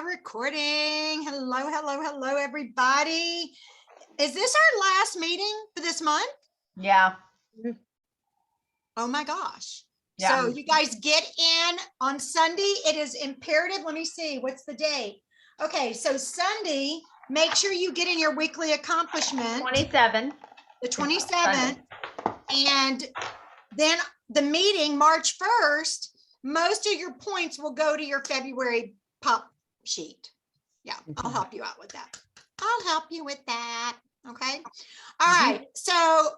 are recording. Hello, everybody. Is this our last meeting for this month? Yeah. Oh my gosh. Yeah. So you guys get in on Sunday. It is imperative. Let me see. What's the date? Okay, so Sunday, make sure you get in your weekly accomplishment. 27. The 27th. And then the meeting, March 1st, most of your points will go to your February pop sheet. Yeah, I'll help you out with that. Okay. All right. So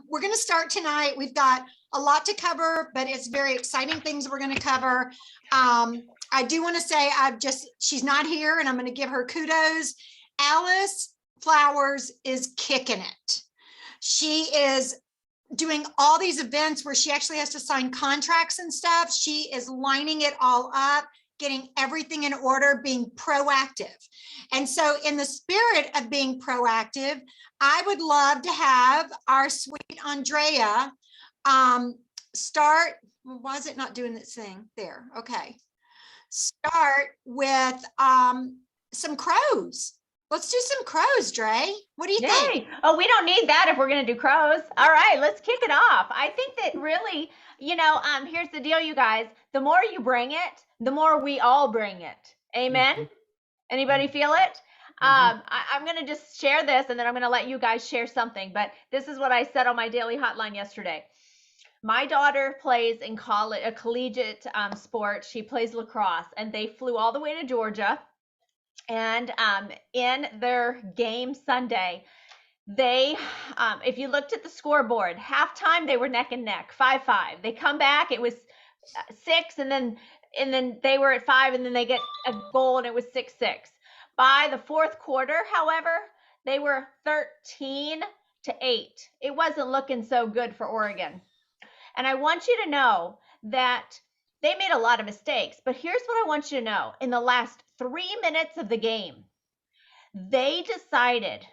we're going to start tonight. We've got a lot to cover, but it's very exciting things we're going to cover. I do want to say she's not here and I'm going to give her kudos. Alice Flowers is kicking it. She is doing all these events where she actually has to sign contracts and stuff. She is lining it all up, getting everything in order, being proactive. And so in the spirit of being proactive, I would love to have our sweet Andrea start. Why is it not doing this thing there? Okay. Start with some crows. Let's do some crows, Dre. What do you think? Oh, we don't need that if we're going to do crows. All right, let's kick it off. I think that really, here's the deal, you guys. The more you bring it, the more we all bring it. Amen? Anybody feel it? I'm going to just share this and then I'm going to let you guys share something. But this is what I said on my daily hotline yesterday. My daughter plays in college, a collegiate sport. She plays lacrosse and they flew all the way to Georgia. And in their game Sunday, they, if you looked at the scoreboard, halftime, they were neck and neck, 5-5. They come back, it was 6, and then they were at 5, and then they get a goal, and it was 6-6. By the fourth quarter, however, they were 13-8. It wasn't looking so good for Oregon. And I want you to know that they made a lot of mistakes, but here's what I want you to know. In the last 3 minutes of the game, they decided,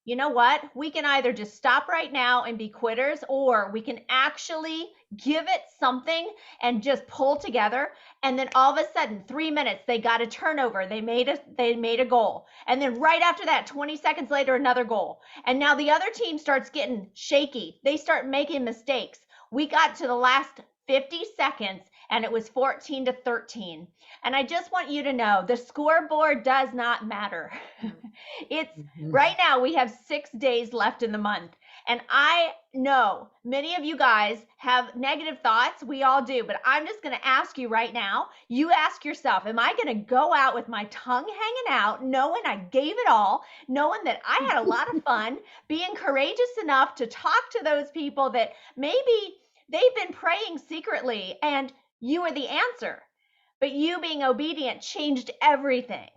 you know what? We can either just stop right now and be quitters, or we can actually give it something and just pull together. And then all of a sudden, 3 minutes, they got a turnover. They made a goal. And then right after that, 20 seconds later, another goal. And now the other team starts getting shaky. They start making mistakes. We got to the last 50 seconds and it was 14-13. And I just want you to know the scoreboard does not matter. It's right now we have 6 days left in the month. And I know many of you guys have negative thoughts. We all do. But I'm just going to ask you right now, you ask yourself, am I going to go out with my tongue hanging out, knowing I gave it all, knowing that I had a lot of fun, being courageous enough to talk to those people that maybe they've been praying secretly and you were the answer, but you being obedient changed everything?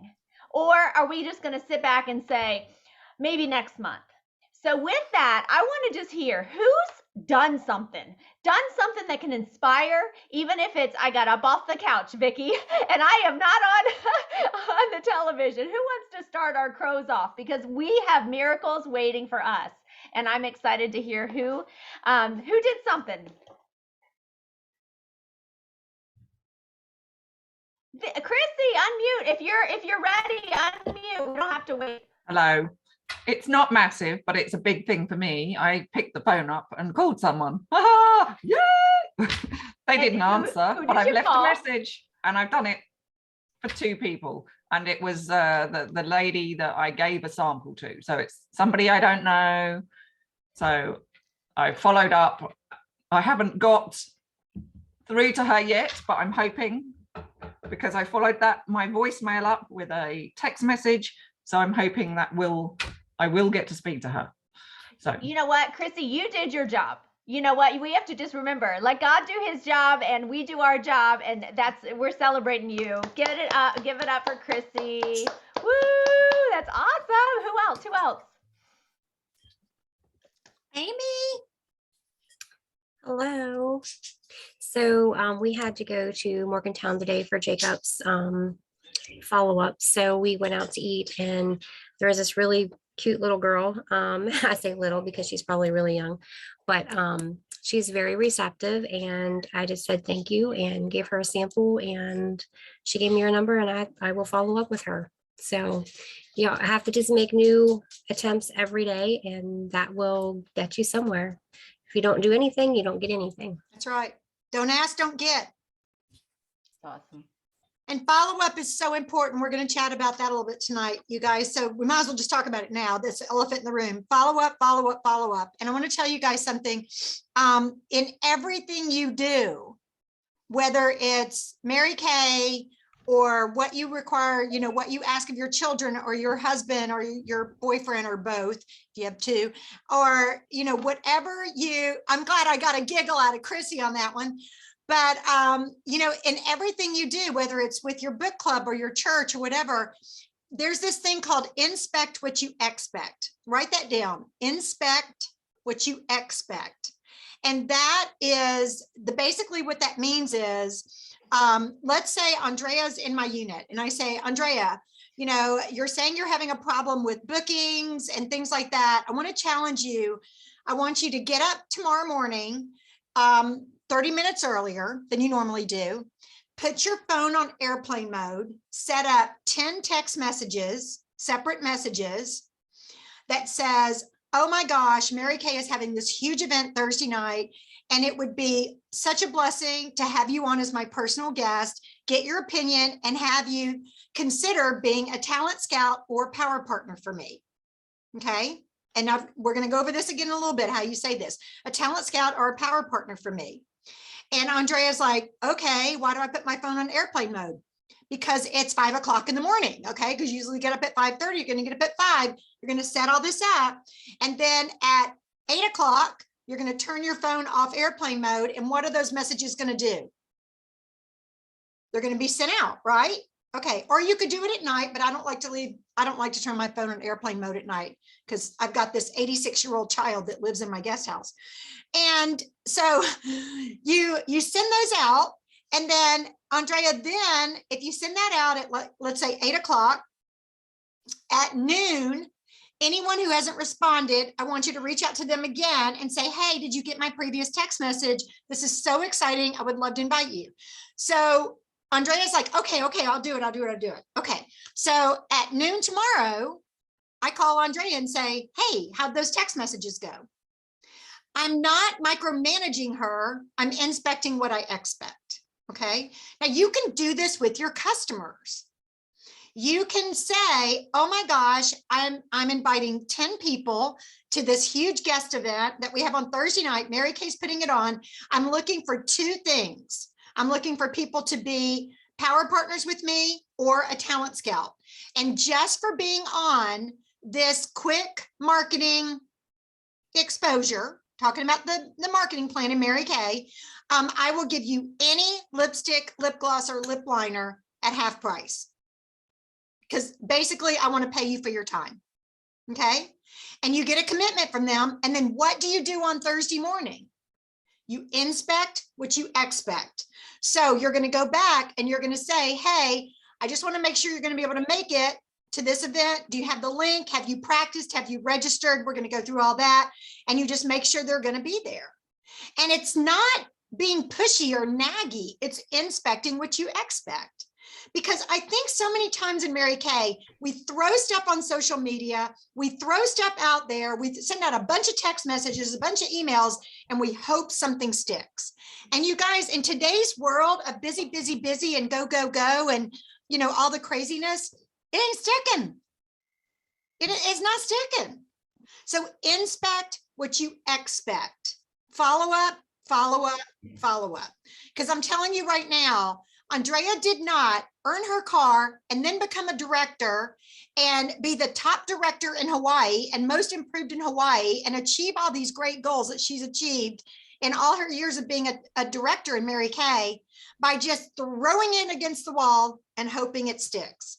Or are we just going to sit back and say, maybe next month? So with that, I want to just hear who's done something that can inspire, even if it's, I got up off the couch, Vicki, and I am not on the television. Who wants to start our crows off? Because we have miracles waiting for us. And I'm excited to hear who did something. Chrissy, unmute. If you're ready, unmute. We don't have to wait. Hello. It's not massive, but it's a big thing for me. I picked the phone up and called someone. Ah, yay! They didn't answer, but I've left a message and I've done it for 2 people. And it was the lady that I gave a sample to. So it's somebody I don't know. So I followed up. I haven't got through to her yet, but I'm hoping, because I followed my voicemail up with a text message. So I'm hoping that I will get to speak to her. So you know what, Chrissy, you did your job. You know what, we have to just remember, let God do his job and we do our job, and we're celebrating you. Give it up for Chrissy. Woo, that's awesome. Who else? Amy. Hello. So we had to go to Morgantown today for Jacob's follow-up. So we went out to eat, and there was this really cute little girl. I say little because she's probably really young, but she's very receptive, and I just said thank you and gave her a sample, and she gave me her number, and I will follow up with her. So, I have to just make new attempts every day, and that will get you somewhere. If you don't do anything, you don't get anything. That's right. Don't ask, don't get. Awesome. And follow-up is so important. We're going to chat about that a little bit tonight, you guys. So we might as well just talk about it now. This elephant in the room. Follow-up, follow-up, follow-up. And I want to tell you guys something. In everything you do, whether it's Mary Kay or what you require, what you ask of your children or your husband or your boyfriend or both, if you have two, or, whatever I'm glad I got a giggle out of Chrissy on that one. But, in everything you do, whether it's with your book club or your church or whatever, there's this thing called inspect what you expect. Write that down. Inspect what you expect. And that is basically what that means is, let's say Andrea's in my unit and I say, Andrea, you're saying you're having a problem with bookings and things like that. I want to challenge you. I want you to get up tomorrow morning, 30 minutes earlier than you normally do. Put your phone on airplane mode, set up 10 text messages, separate messages that says, oh my gosh, Mary Kay is having this huge event Thursday night, and it would be such a blessing to have you on as my personal guest, get your opinion, and have you consider being a talent scout or power partner for me. Okay. And now we're going to go over this again in a little bit, how you say this, a talent scout or a power partner for me. And Andrea's like, okay, why do I put my phone on airplane mode? Because it's 5 o'clock in the morning. Okay. Because you usually get up at 5:30, you're going to get up at 5. You're going to set all this up. And then at 8 o'clock, you're going to turn your phone off airplane mode. And what are those messages going to do? They're going to be sent out, right? Okay. Or you could do it at night, but I don't like to turn my phone on airplane mode at night because I've got this 86-year-old child that lives in my guest house. And so you send those out, and then Andrea, then if you send that out at, let's say 8 o'clock, at noon, anyone who hasn't responded, I want you to reach out to them again and say, hey, did you get my previous text message? This is so exciting. I would love to invite you. So Andrea's like, okay, I'll do it. Okay. So at noon tomorrow, I call Andrea and say, hey, how'd those text messages go? I'm not micromanaging her. I'm inspecting what I expect. Okay. Now you can do this with your customers. You can say, oh my gosh, I'm inviting 10 people to this huge guest event that we have on Thursday night. Mary Kay's putting it on. I'm looking for 2 things. I'm looking for people to be power partners with me or a talent scout. And just for being on this quick marketing exposure, talking about the marketing plan in Mary Kay, I will give you any lipstick, lip gloss, or lip liner at half price. Because basically I want to pay you for your time. Okay. And you get a commitment from them. And then what do you do on Thursday morning? You inspect what you expect. So you're going to go back and you're going to say, hey, I just want to make sure you're going to be able to make it to this event. Do you have the link? Have you practiced? Have you registered? We're going to go through all that. And you just make sure they're going to be there. And it's not being pushy or naggy. It's inspecting what you expect. Because I think so many times in Mary Kay, we throw stuff on social media, we throw stuff out there, we send out a bunch of text messages, a bunch of emails, and we hope something sticks. And you guys, in today's world of busy, and go, and all the craziness, it ain't sticking. It is not sticking. So inspect what you expect. Follow up. Because I'm telling you right now, Andrea did not earn her car and then become a director and be the top director in Hawaii and most improved in Hawaii and achieve all these great goals that she's achieved in all her years of being a director in Mary Kay by just throwing it against the wall and hoping it sticks.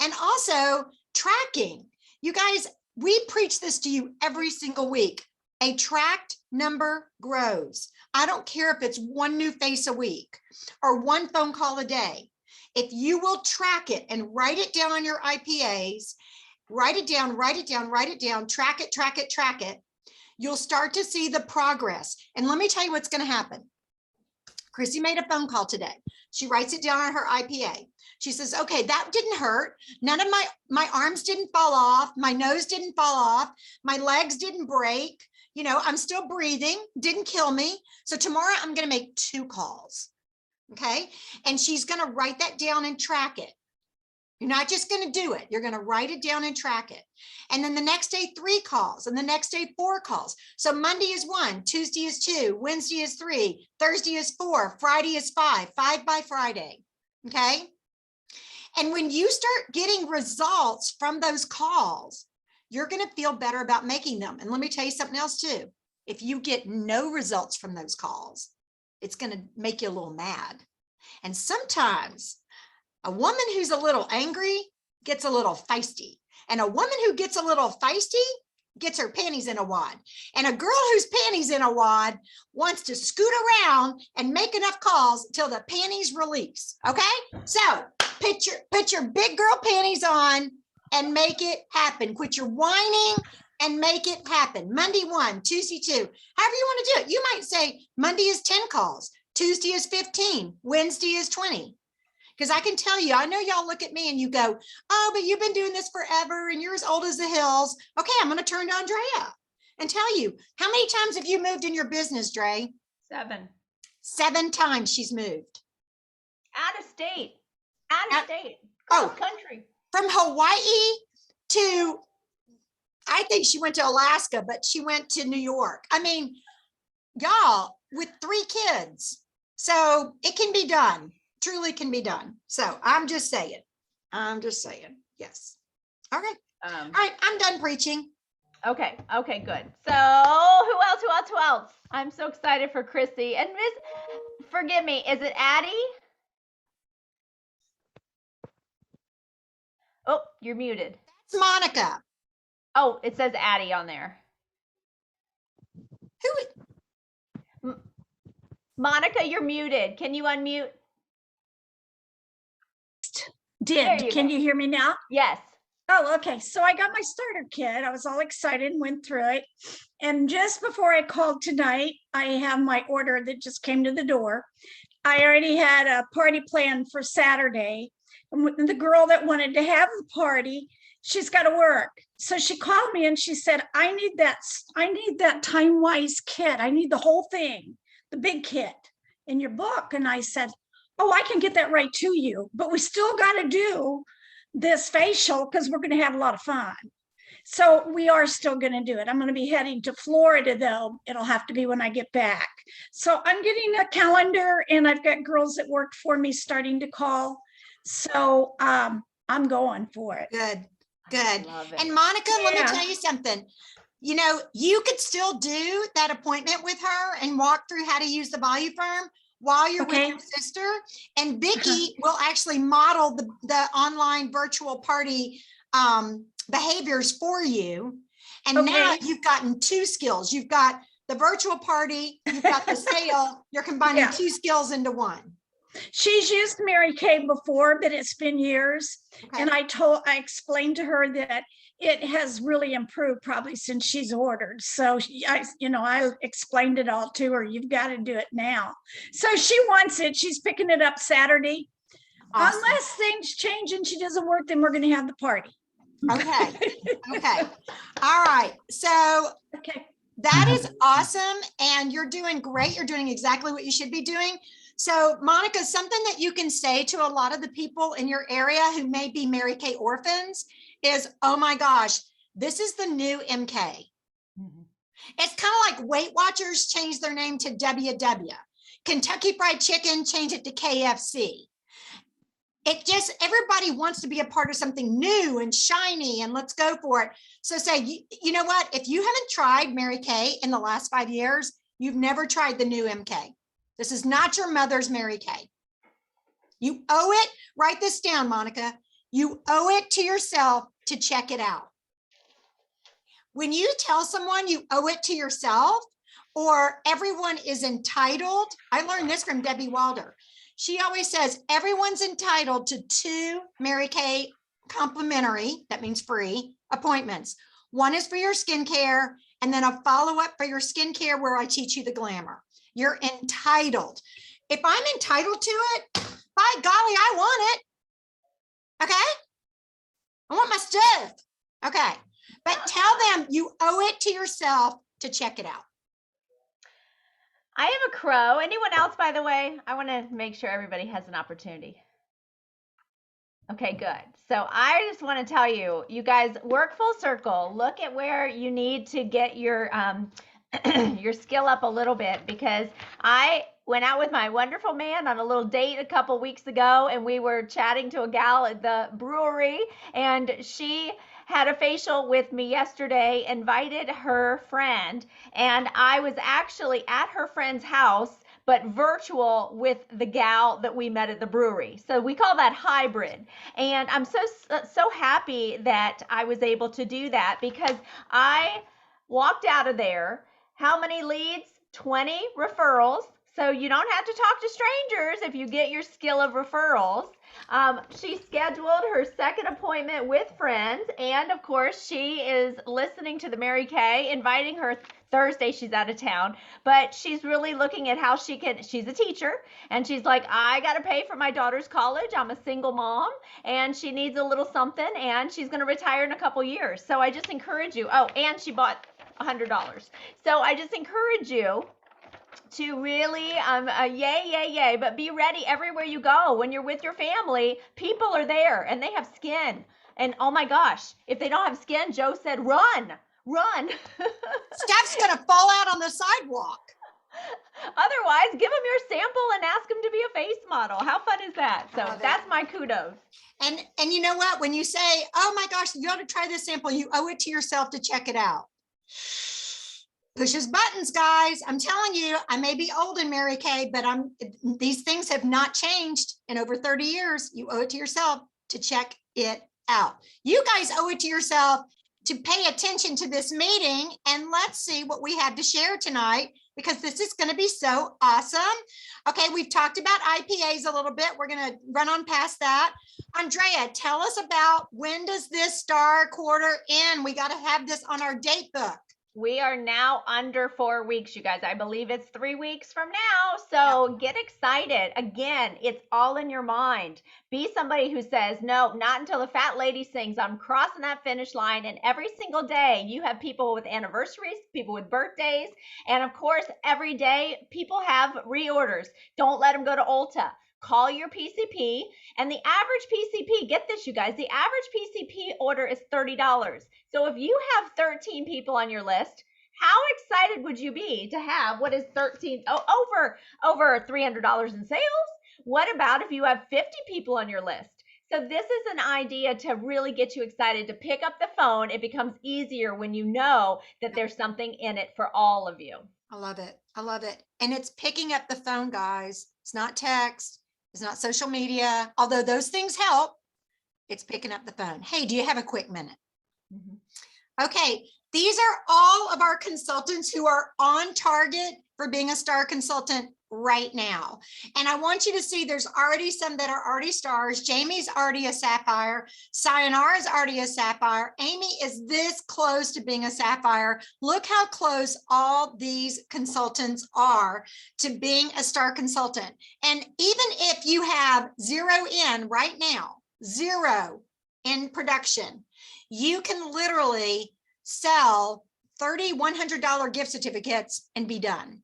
And also tracking. You guys, we preach this to you every single week. A tracked number grows. I don't care if it's 1 new face a week or 1 phone call a day. If you will track it and write it down on your IPAs, write it down, track it, you'll start to see the progress. And let me tell you what's going to happen. Chrissy made a phone call today. She writes it down on her IPA. She says, okay, that didn't hurt. None of my arms didn't fall off. My nose didn't fall off. My legs didn't break. You know, I'm still breathing, didn't kill me. So tomorrow I'm going to make 2 calls. Okay. And she's going to write that down and track it. You're not just going to do it. You're going to write it down and track it. And then the next day, 3 calls, and the next day, 4 calls. So Monday is 1, Tuesday is 2, Wednesday is 3, Thursday is 4, Friday is 5 by Friday. Okay. And when you start getting results from those calls, you're going to feel better about making them. And let me tell you something else too. If you get no results from those calls, it's going to make you a little mad. And sometimes a woman who's a little angry gets a little feisty. And a woman who gets a little feisty gets her panties in a wad. And a girl whose panties in a wad wants to scoot around and make enough calls till the panties release. Okay? So put your big girl panties on and make it happen. Quit your whining and make it happen. Monday 1, Tuesday 2, however you want to do it. You might say Monday is 10 calls, Tuesday is 15, Wednesday is 20. Because I can tell you, I know y'all look at me and you go, oh, but you've been doing this forever and you're as old as the hills. Okay, I'm going to turn to Andrea and tell you, how many times have you moved in your business, Dre? 7. 7 times she's moved. Out of state. Out of state. Oh, Country. From Hawaii to, I think she went to Alaska, but she went to New York. I mean, y'all, with 3 kids. So it can be done. Truly can be done. So I'm just saying. Yes. Okay. All right. I'm done preaching. Okay. Okay, good. So who else? I'm so excited for Chrissy. And forgive me, is it Addie? Oh, you're muted. It's Monica. Oh, it says Addie on there. Monica, you're muted. Can you unmute? Can you hear me now? Yes. Oh, okay. So I got my starter kit. I was all excited and went through it. And just before I called tonight, I have my order that just came to the door. I already had a party planned for Saturday. And the girl that wanted to have the party, she's got to work. So she called me and she said, I need that time-wise kit. I need the whole thing, the big kit in your book. And I said, oh, I can get that right to you, but we still got to do this facial because we're going to have a lot of fun. So we are still going to do it. I'm going to be heading to Florida, though. It'll have to be when I get back. So I'm getting a calendar, and I've got girls that worked for me starting to call. So I'm going for it. Good. And Monica, let me tell you something. You know, you could still do that appointment with her and walk through how to use the Voluform while you're with your sister. And Vicki will actually model the online virtual party behaviors for you. And now you've gotten 2 skills. You've got the virtual party, you've got the sale, you're combining 2 skills into one. She's used Mary Kay before, but it's been years. Okay. And I explained to her that it has really improved probably since she's ordered. So I explained it all to her. You've got to do it now. So she wants it. She's picking it up Saturday. Awesome. Unless things change and she doesn't work, then we're going to have the party. Okay. All right. So that is awesome. And you're doing great. You're doing exactly what you should be doing. So Monica, something that you can say to a lot of the people in your area who may be Mary Kay orphans is, oh my gosh, this is the new MK. Mm-hmm. It's kind of like Weight Watchers changed their name to WW. Kentucky Fried Chicken changed it to KFC. It just, everybody wants to be a part of something new and shiny and let's go for it. So say, you know what, if you haven't tried Mary Kay in the last 5 years, you've never tried the new MK. This is not your mother's Mary Kay. You owe it, write this down, Monica. You owe it to yourself to check it out. When you tell someone you owe it to yourself or everyone is entitled, I learned this from Debbie Wilder. She always says everyone's entitled to 2 Mary Kay complimentary, that means free, appointments. One is for your skincare and then a follow-up for your skincare where I teach you the glamour. You're entitled. If I'm entitled to it, by golly, I want it. Okay? I want my stuff. Okay. But tell them you owe it to yourself to check it out. I have a crow. Anyone else, by the way? I want to make sure everybody has an opportunity. Okay, good. So I just want to tell you, you guys work full circle. Look at where you need to get your your skill up a little bit, because I went out with my wonderful man on a little date a couple weeks ago, and we were chatting to a gal at the brewery, and she had a facial with me yesterday, invited her friend, and I was actually at her friend's house, but virtual with the gal that we met at the brewery. So we call that hybrid. And I'm so happy that I was able to do that, because I walked out of there. How many leads? 20 referrals. So you don't have to talk to strangers if you get your skill of referrals. She scheduled her second appointment with friends. And of course, she is listening to the Mary Kay, inviting her Thursday. She's out of town, but she's really looking at how she can, she's a teacher, and she's like, I got to pay for my daughter's college. I'm a single mom, and she needs a little something, and she's going to retire in a couple years. So I just encourage you. Oh, and she bought $100. So I just encourage you to really, yay, but be ready everywhere you go. When you're with your family, people are there and they have skin. And oh my gosh, if they don't have skin, Joe said, run. Stuff's going to fall out on the sidewalk. Otherwise, give them your sample and ask them to be a face model. How fun is that? So that's my kudos. And you know what? When you say, oh my gosh, you ought to try this sample, you owe it to yourself to check it out. Pushes buttons, guys. I'm telling you, I may be old and Mary Kay, but these things have not changed in over 30 years. You owe it to yourself to check it out. You guys owe it to yourself to pay attention to this meeting, and let's see what we have to share tonight, because this is going to be so awesome. Okay, we've talked about IPAs a little bit. We're going to run on past that. Andrea, tell us about, when does this star quarter end? We got to have this on our date book. We are now under 4 weeks, you guys. I believe it's 3 weeks from now. So get excited. Again, it's all in your mind. Be somebody who says, no, not until the fat lady sings. I'm crossing that finish line. And every single day you have people with anniversaries, people with birthdays. And of course, every day people have reorders. Don't let them go to Ulta. Call your PCP, and the average PCP, get this, you guys, the average PCP order is $30. So if you have 13 people on your list, how excited would you be to have what is 13, over $300 in sales? What about if you have 50 people on your list? So this is an idea to really get you excited to pick up the phone. It becomes easier when you know that there's something in it for all of you. I love it. I love it. And it's picking up the phone, guys. It's not text. It's not social media, although those things help. It's picking up the phone. Hey, do you have a quick minute? Mm-hmm. Okay, these are all of our consultants who are on target for being a star consultant right now. And I want you to see there's already some that are already stars. Jamie's already a sapphire. Sayonara is already a sapphire. Amy is this close to being a sapphire. Look how close all these consultants are to being a star consultant. And even if you have 0 in right now, 0 in production, you can literally sell $30, $100 gift certificates and be done.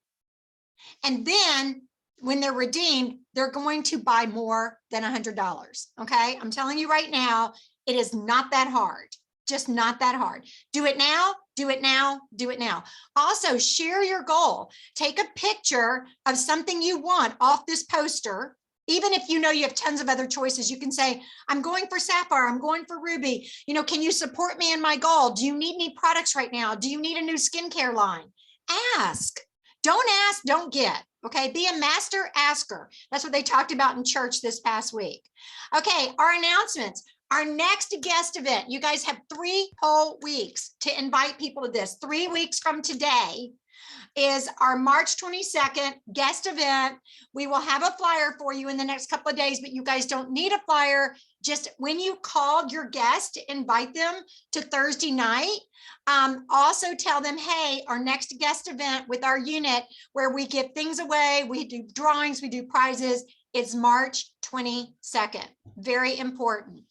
And then when they're redeemed, they're going to buy more than $100. Okay. I'm telling you right now, it is not that hard. Just not that hard. Do it now, do it now, do it now. Also, share your goal. Take a picture of something you want off this poster. Even if you know you have tons of other choices, you can say, I'm going for sapphire, I'm going for ruby. You know, can you support me in my goal? Do you need any products right now? Do you need a new skincare line? Ask. Don't ask, don't get. Okay, be a master asker. That's what they talked about in church this past week. Okay, our announcements. Our next guest event, you guys have 3 whole weeks to invite people to this. 3 weeks from today is our March 22nd guest event. We will have a flyer for you in the next couple of days, but you guys don't need a flyer. just when you called your guest to invite them to Thursday night, also tell them, hey, our next guest event with our unit where we give things away, we do drawings, we do prizes, is March 22nd. Very important.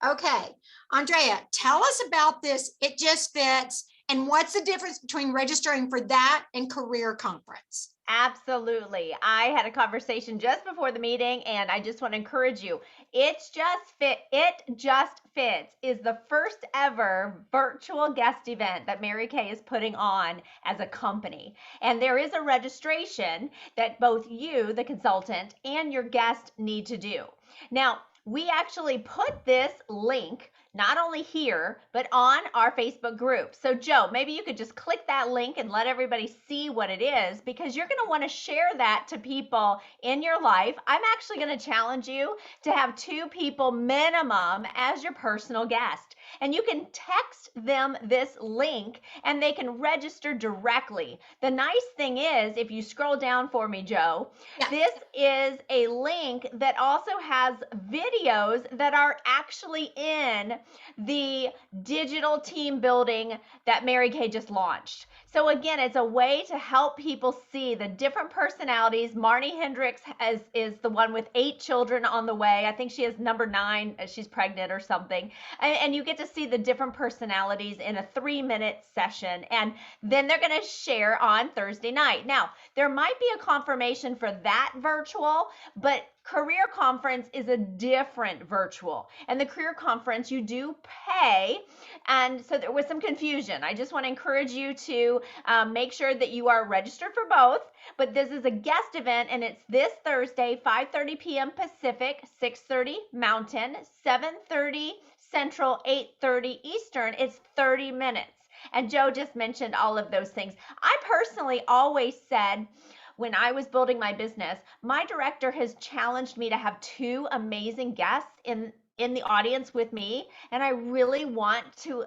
Okay, Andrea, tell us about this It Just Fits, and what's the difference between registering for that and career conference? Absolutely. I had a conversation just before the meeting, and I just want to encourage you. It Just Fits is the first ever virtual guest event that Mary Kay is putting on as a company. And there is a registration that both you, the consultant, and your guest need to do. Now, we actually put this link not only here, but on our Facebook group. So Joe, maybe you could just click that link and let everybody see what it is, because you're going to want to share that to people in your life. I'm actually going to challenge you to have 2 people minimum as your personal guest. And you can text them this link and they can register directly. The nice thing is, if you scroll down for me, Joe, this is a link that also has videos that are actually in the digital team building that Mary Kay just launched. So again, it's a way to help people see the different personalities. Marnie Hendricks is the one with 8 children on the way. I think she is number 9. She's pregnant or something. And you get to see the different personalities in a 3-minute session. And then they're going to share on Thursday night. Now, there might be a confirmation for that virtual, but career conference is a different virtual. And the career conference, you do pay. And so there was some confusion. I just want to encourage you to make sure that you are registered for both. But this is a guest event, and it's this Thursday, 5:30 p.m. Pacific, 6:30 Mountain, 7:30 Central, 8:30 Eastern. It's 30 minutes. And Joe just mentioned all of those things. I personally always said, when I was building my business, my director has challenged me to have 2 amazing guests in the audience with me, and I really want to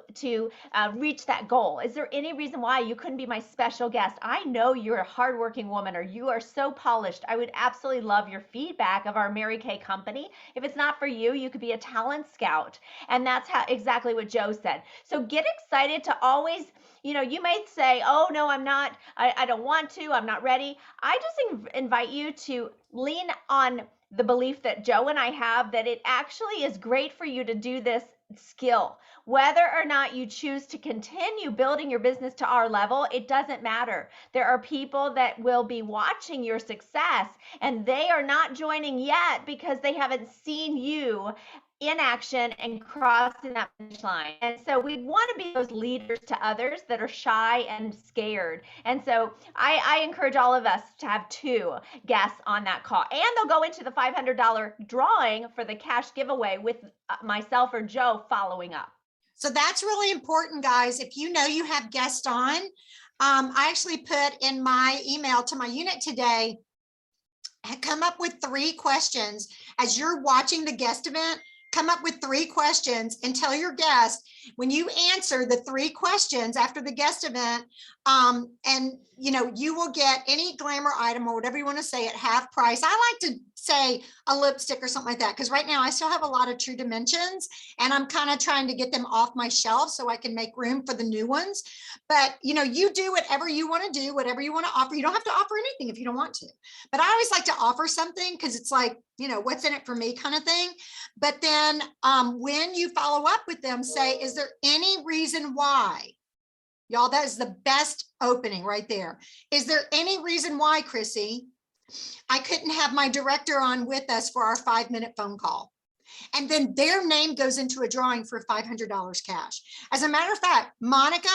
reach that goal. Is there any reason why you couldn't be my special guest? I know you're a hardworking woman, or you are so polished. I would absolutely love your feedback of our Mary Kay company. If it's not for you, you could be a talent scout, and that's exactly what Joe said. So get excited to always, you may say, oh no, I'm not, I don't want to, I'm not ready. I just invite you to lean on the belief that Joe and I have, that it actually is great for you to do this skill. Whether or not you choose to continue building your business to our level, it doesn't matter. There are people that will be watching your success, and they are not joining yet because they haven't seen you in action and crossing that finish line. And so we want to be those leaders to others that are shy and scared. And so I encourage all of us to have 2 guests on that call. And they'll go into the $500 drawing for the cash giveaway with myself or Joe following up. So that's really important, guys. If you know you have guests on, I actually put in my email to my unit today, come up with 3 questions as you're watching the guest event. Come up with 3 questions and tell your guest, when you answer the 3 questions after the guest event, and you will get any glamour item or whatever you want to say at half price. I like to say a lipstick or something like that, because right now I still have a lot of True Dimensions, and I'm kind of trying to get them off my shelf so I can make room for the new ones. But you do whatever you want to do, whatever you want to offer. You don't have to offer anything if you don't want to, but I always like to offer something, because it's like, what's in it for me kind of thing. But then when you follow up with them, say, is there any reason why? Y'all, that is the best opening right there. Is there any reason why, Chrissy, I couldn't have my director on with us for our 5-minute phone call? And then their name goes into a drawing for $500 cash. As a matter of fact, Monica,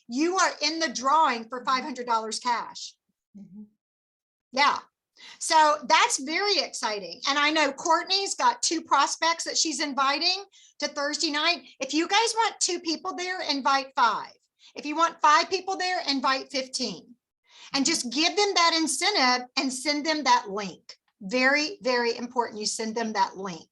you are in the drawing for $500 cash. Mm-hmm. Yeah. So that's very exciting. And I know Courtney's got 2 prospects that she's inviting to Thursday night. If you guys want 2 people there, invite 5. If you want 5 people there, invite 15. And just give them that incentive and send them that link. Very, very important. You send them that link.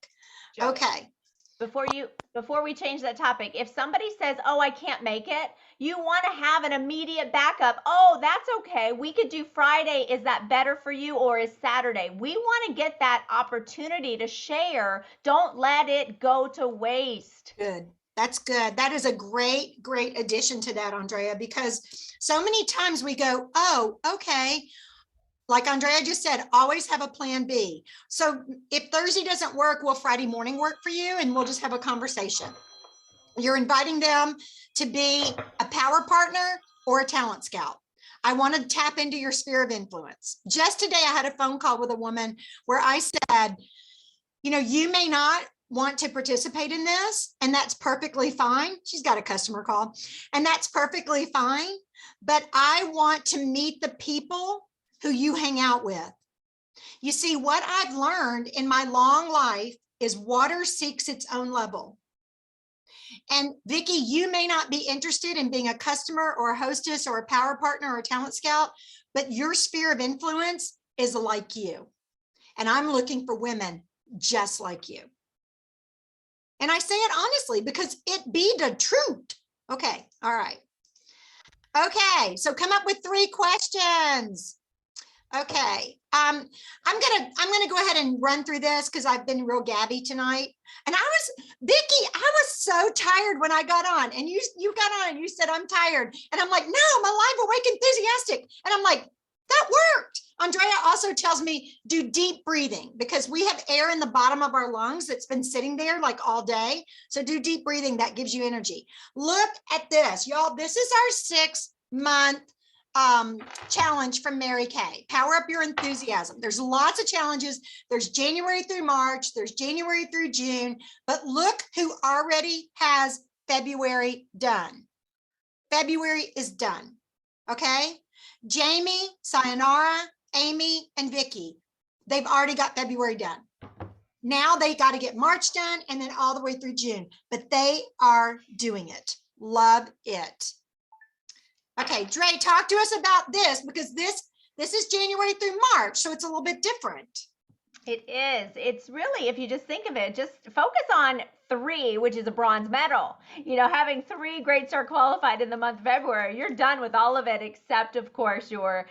Joe, okay. Before before we change that topic, if somebody says, oh, I can't make it, you want to have an immediate backup. Oh, that's okay. We could do Friday. Is that better for you, or is Saturday? We want to get that opportunity to share. Don't let it go to waste. Good. That's good. That is a great, great addition to that, Andrea, because so many times we go, oh, okay. Like Andrea just said, always have a plan B. So if Thursday doesn't work, will Friday morning work for you? And we'll just have a conversation. You're inviting them to be a power partner or a talent scout. I want to tap into your sphere of influence. Just today, I had a phone call with a woman where I said, you know, you may not want to participate in this, and that's perfectly fine. She's got a customer call, and that's perfectly fine. But I want to meet the people who you hang out with. You see, what I've learned in my long life is water seeks its own level. And Vicki, you may not be interested in being a customer or a hostess or a power partner or a talent scout, but your sphere of influence is like you. And I'm looking for women just like you. And I say it honestly because it be the truth. Okay, all right. Okay, so come up with 3 questions. Okay, I'm gonna go ahead and run through this because I've been real gabby tonight. And Vicki, I was so tired when I got on, and you got on and you said, I'm tired. And I'm like, no, I'm alive, awake, enthusiastic. And I'm like, that worked. Andrea also tells me do deep breathing because we have air in the bottom of our lungs that's been sitting there like all day. So do deep breathing, that gives you energy. Look at this, y'all. This is our 6-month challenge from Mary Kay. Power up your enthusiasm. There's lots of challenges. There's January through March, there's January through June, but look who already has February done. February is done. Okay. Jamie, Sayonara, Amy, and Vicki, they've already got February done. Now they got to get March done and then all the way through June, but they are doing it. Love it. Okay, Dre, talk to us about this because this is January through March, so it's a little bit different. It is. It's really, if you just think of it, just focus on 3, which is a bronze medal. You know, having 3 Great Start qualified in the month of February, you're done with all of it except, of course, your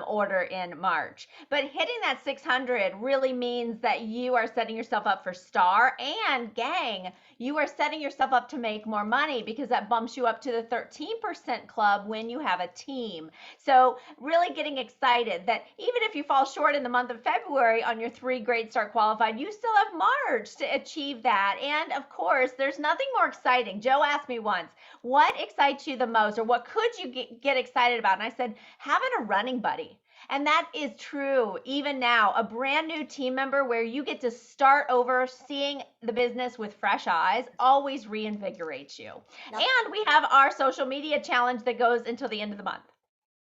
order in March. But hitting that 600 really means that you are setting yourself up for star, and gang, you are setting yourself up to make more money because that bumps you up to the 13% club when you have a team. So really getting excited that even if you fall short in the month of February on your 3 Great Start qualified, you still have March to achieve that. And of course, there's nothing more exciting. Joe asked me once, what excites you the most, or what could you get excited about? And I said, having a running buddy. And that is true even now, a brand new team member where you get to start over, seeing the business with fresh eyes always reinvigorates you. Yep. And we have our social media challenge that goes until the end of the month.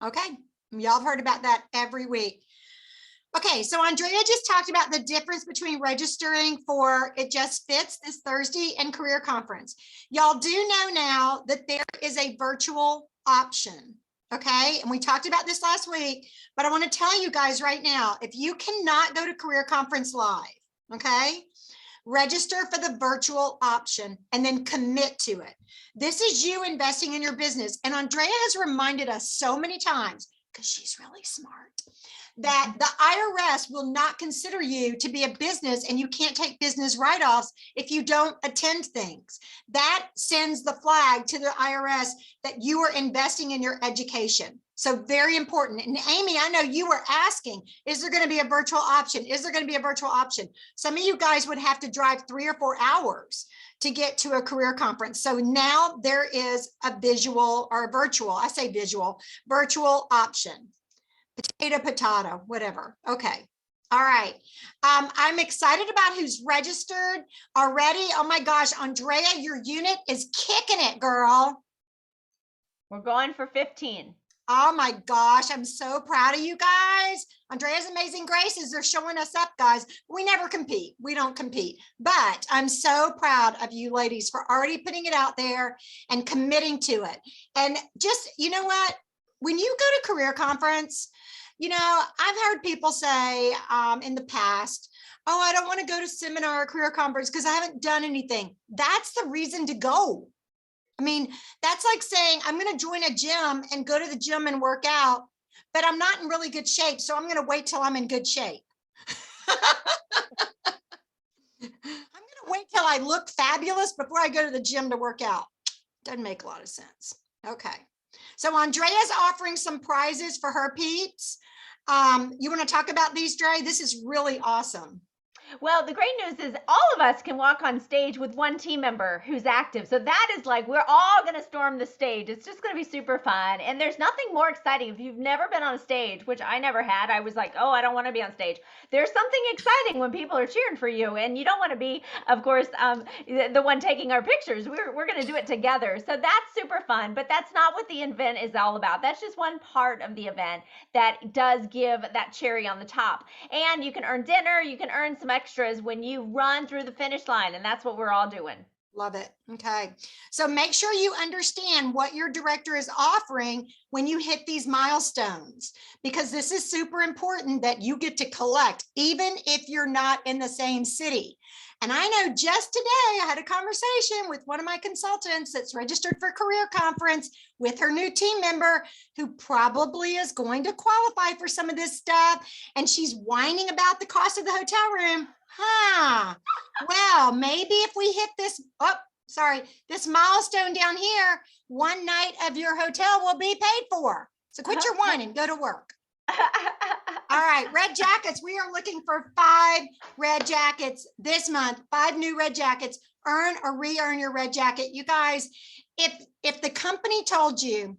Okay, y'all have heard about that every week. Okay, so Andrea just talked about the difference between registering for It Just Fits this Thursday and Career Conference. Y'all do know now that there is a virtual option. Okay, and we talked about this last week, but I want to tell you guys right now, if you cannot go to Career Conference live, okay, register for the virtual option and then commit to it. This is you investing in your business. And Andrea has reminded us so many times, because she's really smart, that the IRS will not consider you to be a business, and you can't take business write-offs if you don't attend things. That sends the flag to the IRS that you are investing in your education. So very important. And Amy, I know you were asking, is there going to be a virtual option? Is there going to be a virtual option? Some of you guys would have to drive 3 or 4 hours to get to a career conference. So now there is a visual or a virtual, I say visual, virtual option. Potato, whatever. Okay. All right. I'm excited about who's registered already. Oh my gosh, Andrea, your unit is kicking it, girl. We're going for 15. Oh my gosh, I'm so proud of you guys. Andrea's Amazing Graces, they're showing us up, guys. We never compete. We don't compete. But I'm so proud of you ladies for already putting it out there and committing to it. And just, you know what? When you go to Career Conference, you know, I've heard people say in the past, oh, I don't want to go to seminar or career conference because I haven't done anything. That's the reason to go. I mean, that's like saying, I'm going to join a gym and go to the gym and work out, but I'm not in really good shape. So I'm going to wait till I'm in good shape. I'm going to wait till I look fabulous before I go to the gym to work out. Doesn't make a lot of sense. Okay. So Andrea's offering some prizes for her peeps. You want to talk about these, Dre? This is really awesome. Well, the great news is all of us can walk on stage with one team member who's active. So that is like, we're all going to storm the stage. It's just going to be super fun. And there's nothing more exciting. If you've never been on a stage, which I never had, I was like, oh, I don't want to be on stage. There's something exciting when people are cheering for you. And you don't want to be, of course, the one taking our pictures. We're going to do it together. So that's super fun. But that's not what the event is all about. That's just one part of the event that does give that cherry on the top. And you can earn dinner. You can earn some extras when you run through the finish line, and that's what we're all doing. Love it. Okay. So make sure you understand what your director is offering when you hit these milestones, because this is super important that you get to collect, even if you're not in the same city. And I know just today I had a conversation with one of my consultants that's registered for career conference with her new team member who probably is going to qualify for some of this stuff. And she's whining about the cost of the hotel room. Well, maybe if we hit this, this milestone down here, one night of your hotel will be paid for. So quit your whining, go to work. All right, red jackets. We are looking for 5 red jackets this month, 5 new red jackets. Earn or re-earn your red jacket. You guys, if the company told you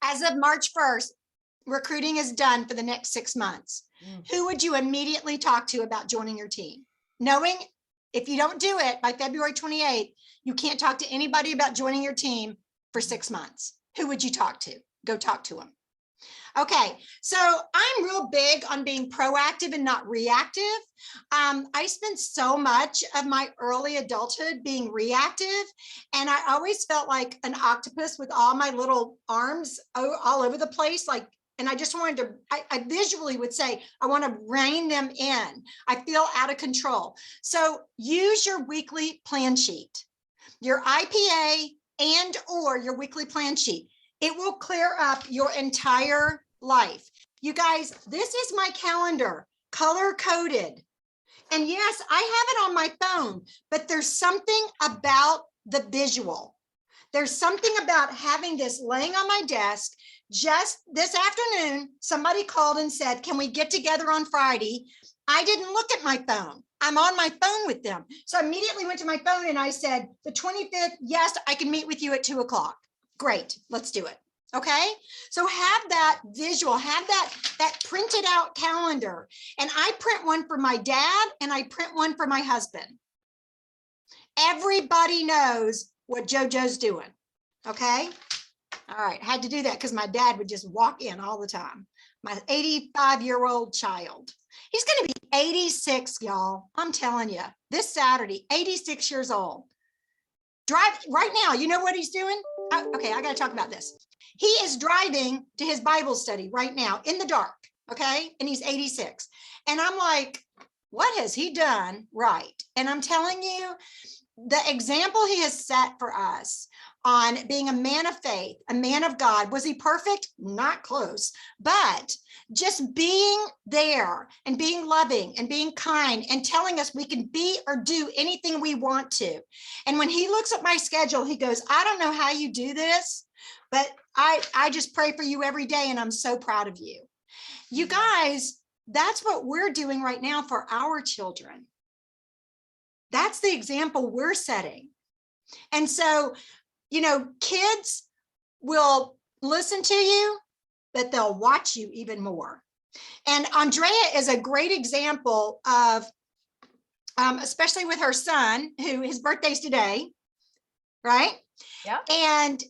as of March 1st, recruiting is done for the next 6 months, who would you immediately talk to about joining your team? Knowing if you don't do it by February 28th, you can't talk to anybody about joining your team for 6 months. Who would you talk to? Go talk to them. Okay, so I'm real big on being proactive and not reactive. I spent so much of my early adulthood being reactive, and I always felt like an octopus with all my little arms all over the place, like, and I just wanted to, I visually would say, I want to rein them in. I feel out of control. So use your weekly plan sheet, your IPA and or your weekly plan sheet. It will clear up your entire life. You guys, this is my calendar, color coded. And yes, I have it on my phone, but there's something about the visual. There's something about having this laying on my desk. Just this afternoon, somebody called and said, can we get together on Friday? I didn't look at my phone. I'm on my phone with them. So I immediately went to my phone and I said, the 25th, yes, I can meet with you at 2 o'clock. Great, let's do it. Okay, so have that visual, have that printed out calendar. And I print one for my dad and I print one for my husband. Everybody knows what JoJo's doing. Okay, all right, had to do that because my dad would just walk in all the time. My 85-year-old child. He's going to be 86, y'all. I'm telling you, this Saturday, 86 years old. Drive right now. You know what he's doing? Okay, I got to talk about this. He is driving to his Bible study right now in the dark, okay? And he's 86. And I'm like, what has he done right? And I'm telling you, the example he has set for us on being a man of faith, a man of God. Was he perfect? Not close, but just being there and being loving and being kind and telling us we can be or do anything we want to. And when he looks at my schedule, he goes, I don't know how you do this, but I just pray for you every day. And I'm so proud of you. You guys, that's what we're doing right now for our children. That's the example we're setting. And so, you know, kids will listen to you, but they'll watch you even more. And Andrea is a great example of, especially with her son, who his birthday's today, right? Yeah. And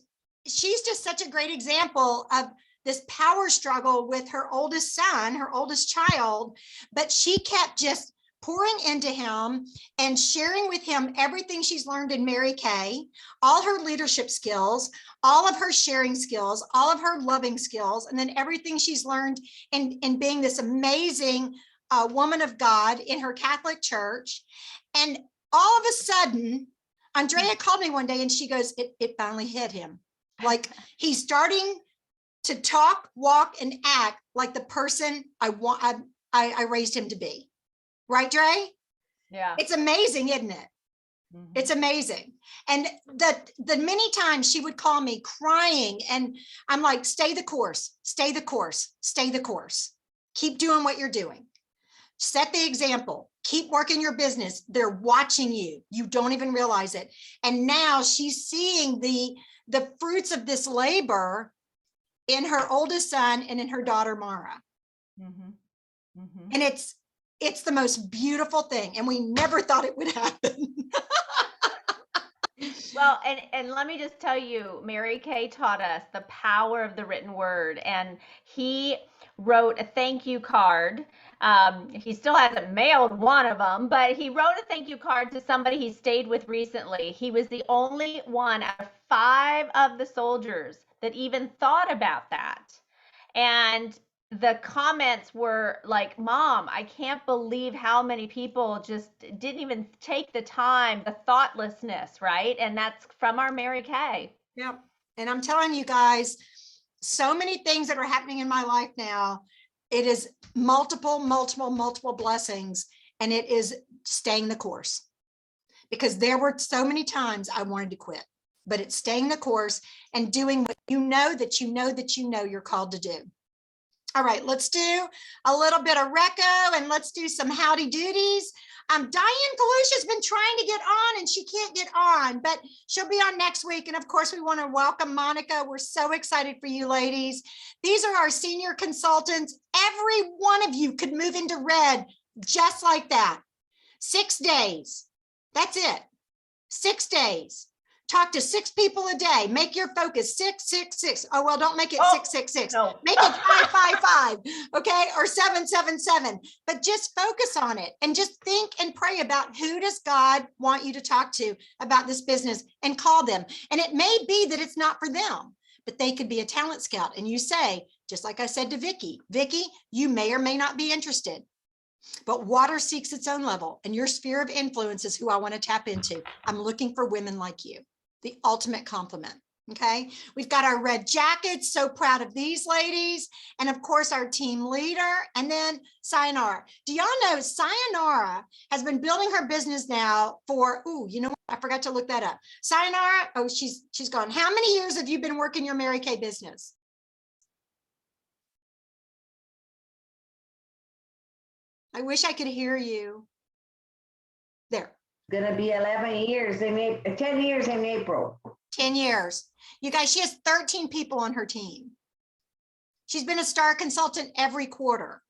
she's just such a great example of this power struggle with her oldest son, her oldest child, but she kept just pouring into him and sharing with him everything she's learned in Mary Kay, all her leadership skills, all of her sharing skills, all of her loving skills, and then everything she's learned in being this amazing a woman of God in her Catholic church. And all of a sudden, Andrea called me one day and she goes, it finally hit him. Like he's starting to talk, walk, and act like the person I raised him to be. Right, Dre? Yeah. It's amazing, isn't it? Mhm. It's amazing. And the many times she would call me crying, and I'm like, stay the course, stay the course, stay the course. Keep doing what you're doing. Set the example. Keep working your business. They're watching you. You don't even realize it. And now she's seeing the fruits of this labor in her oldest son and in her daughter, Mara. Mhm. Mhm. And it's the most beautiful thing. And we never thought it would happen. Well, and let me just tell you, Mary Kay taught us the power of the written word, and he wrote a thank you card. He still hasn't mailed one of them, but he wrote a thank you card to somebody he stayed with recently. He was the only one out of 5 of the soldiers that even thought about that. And the comments were like, Mom, I can't believe how many people just didn't even take the time, the thoughtlessness, right? And that's from our Mary Kay. Yeah. And I'm telling you guys, so many things that are happening in my life now. It is multiple blessings, and it is staying the course, because there were so many times I wanted to quit, but it's staying the course and doing what you know you're called to do. All right, let's do a little bit of Reco, and let's do some howdy doodies. Diane Galusha's been trying to get on and she can't get on, but she'll be on next week. And of course, we want to welcome Monica. We're so excited for you ladies. These are our senior consultants. Every one of you could move into red just like that. 6 days. That's it. 6 days. Talk to 6 people a day. Make your focus 6, 6, 6. Oh, well, don't make it 6, 6, 6. No. Make it 5, 5, 5. Okay. Or 7, 7, 7. But just focus on it and just think and pray about who does God want you to talk to about this business, and call them. And it may be that it's not for them, but they could be a talent scout. And you say, just like I said to Vicky, you may or may not be interested. But water seeks its own level, and your sphere of influence is who I want to tap into. I'm looking for women like you, the ultimate compliment. Okay, we've got our red jackets. So proud of these ladies. And of course, our team leader, and then Sayonara. Do y'all know Sayonara has been building her business now for, you know what? I forgot to look that up. Sayonara, oh, she's gone. How many years have you been working your Mary Kay business? I wish I could hear you. There. Gonna be 11 years in 10 years in April. 10 years. You guys, she has 13 people on her team. She's been a star consultant every quarter.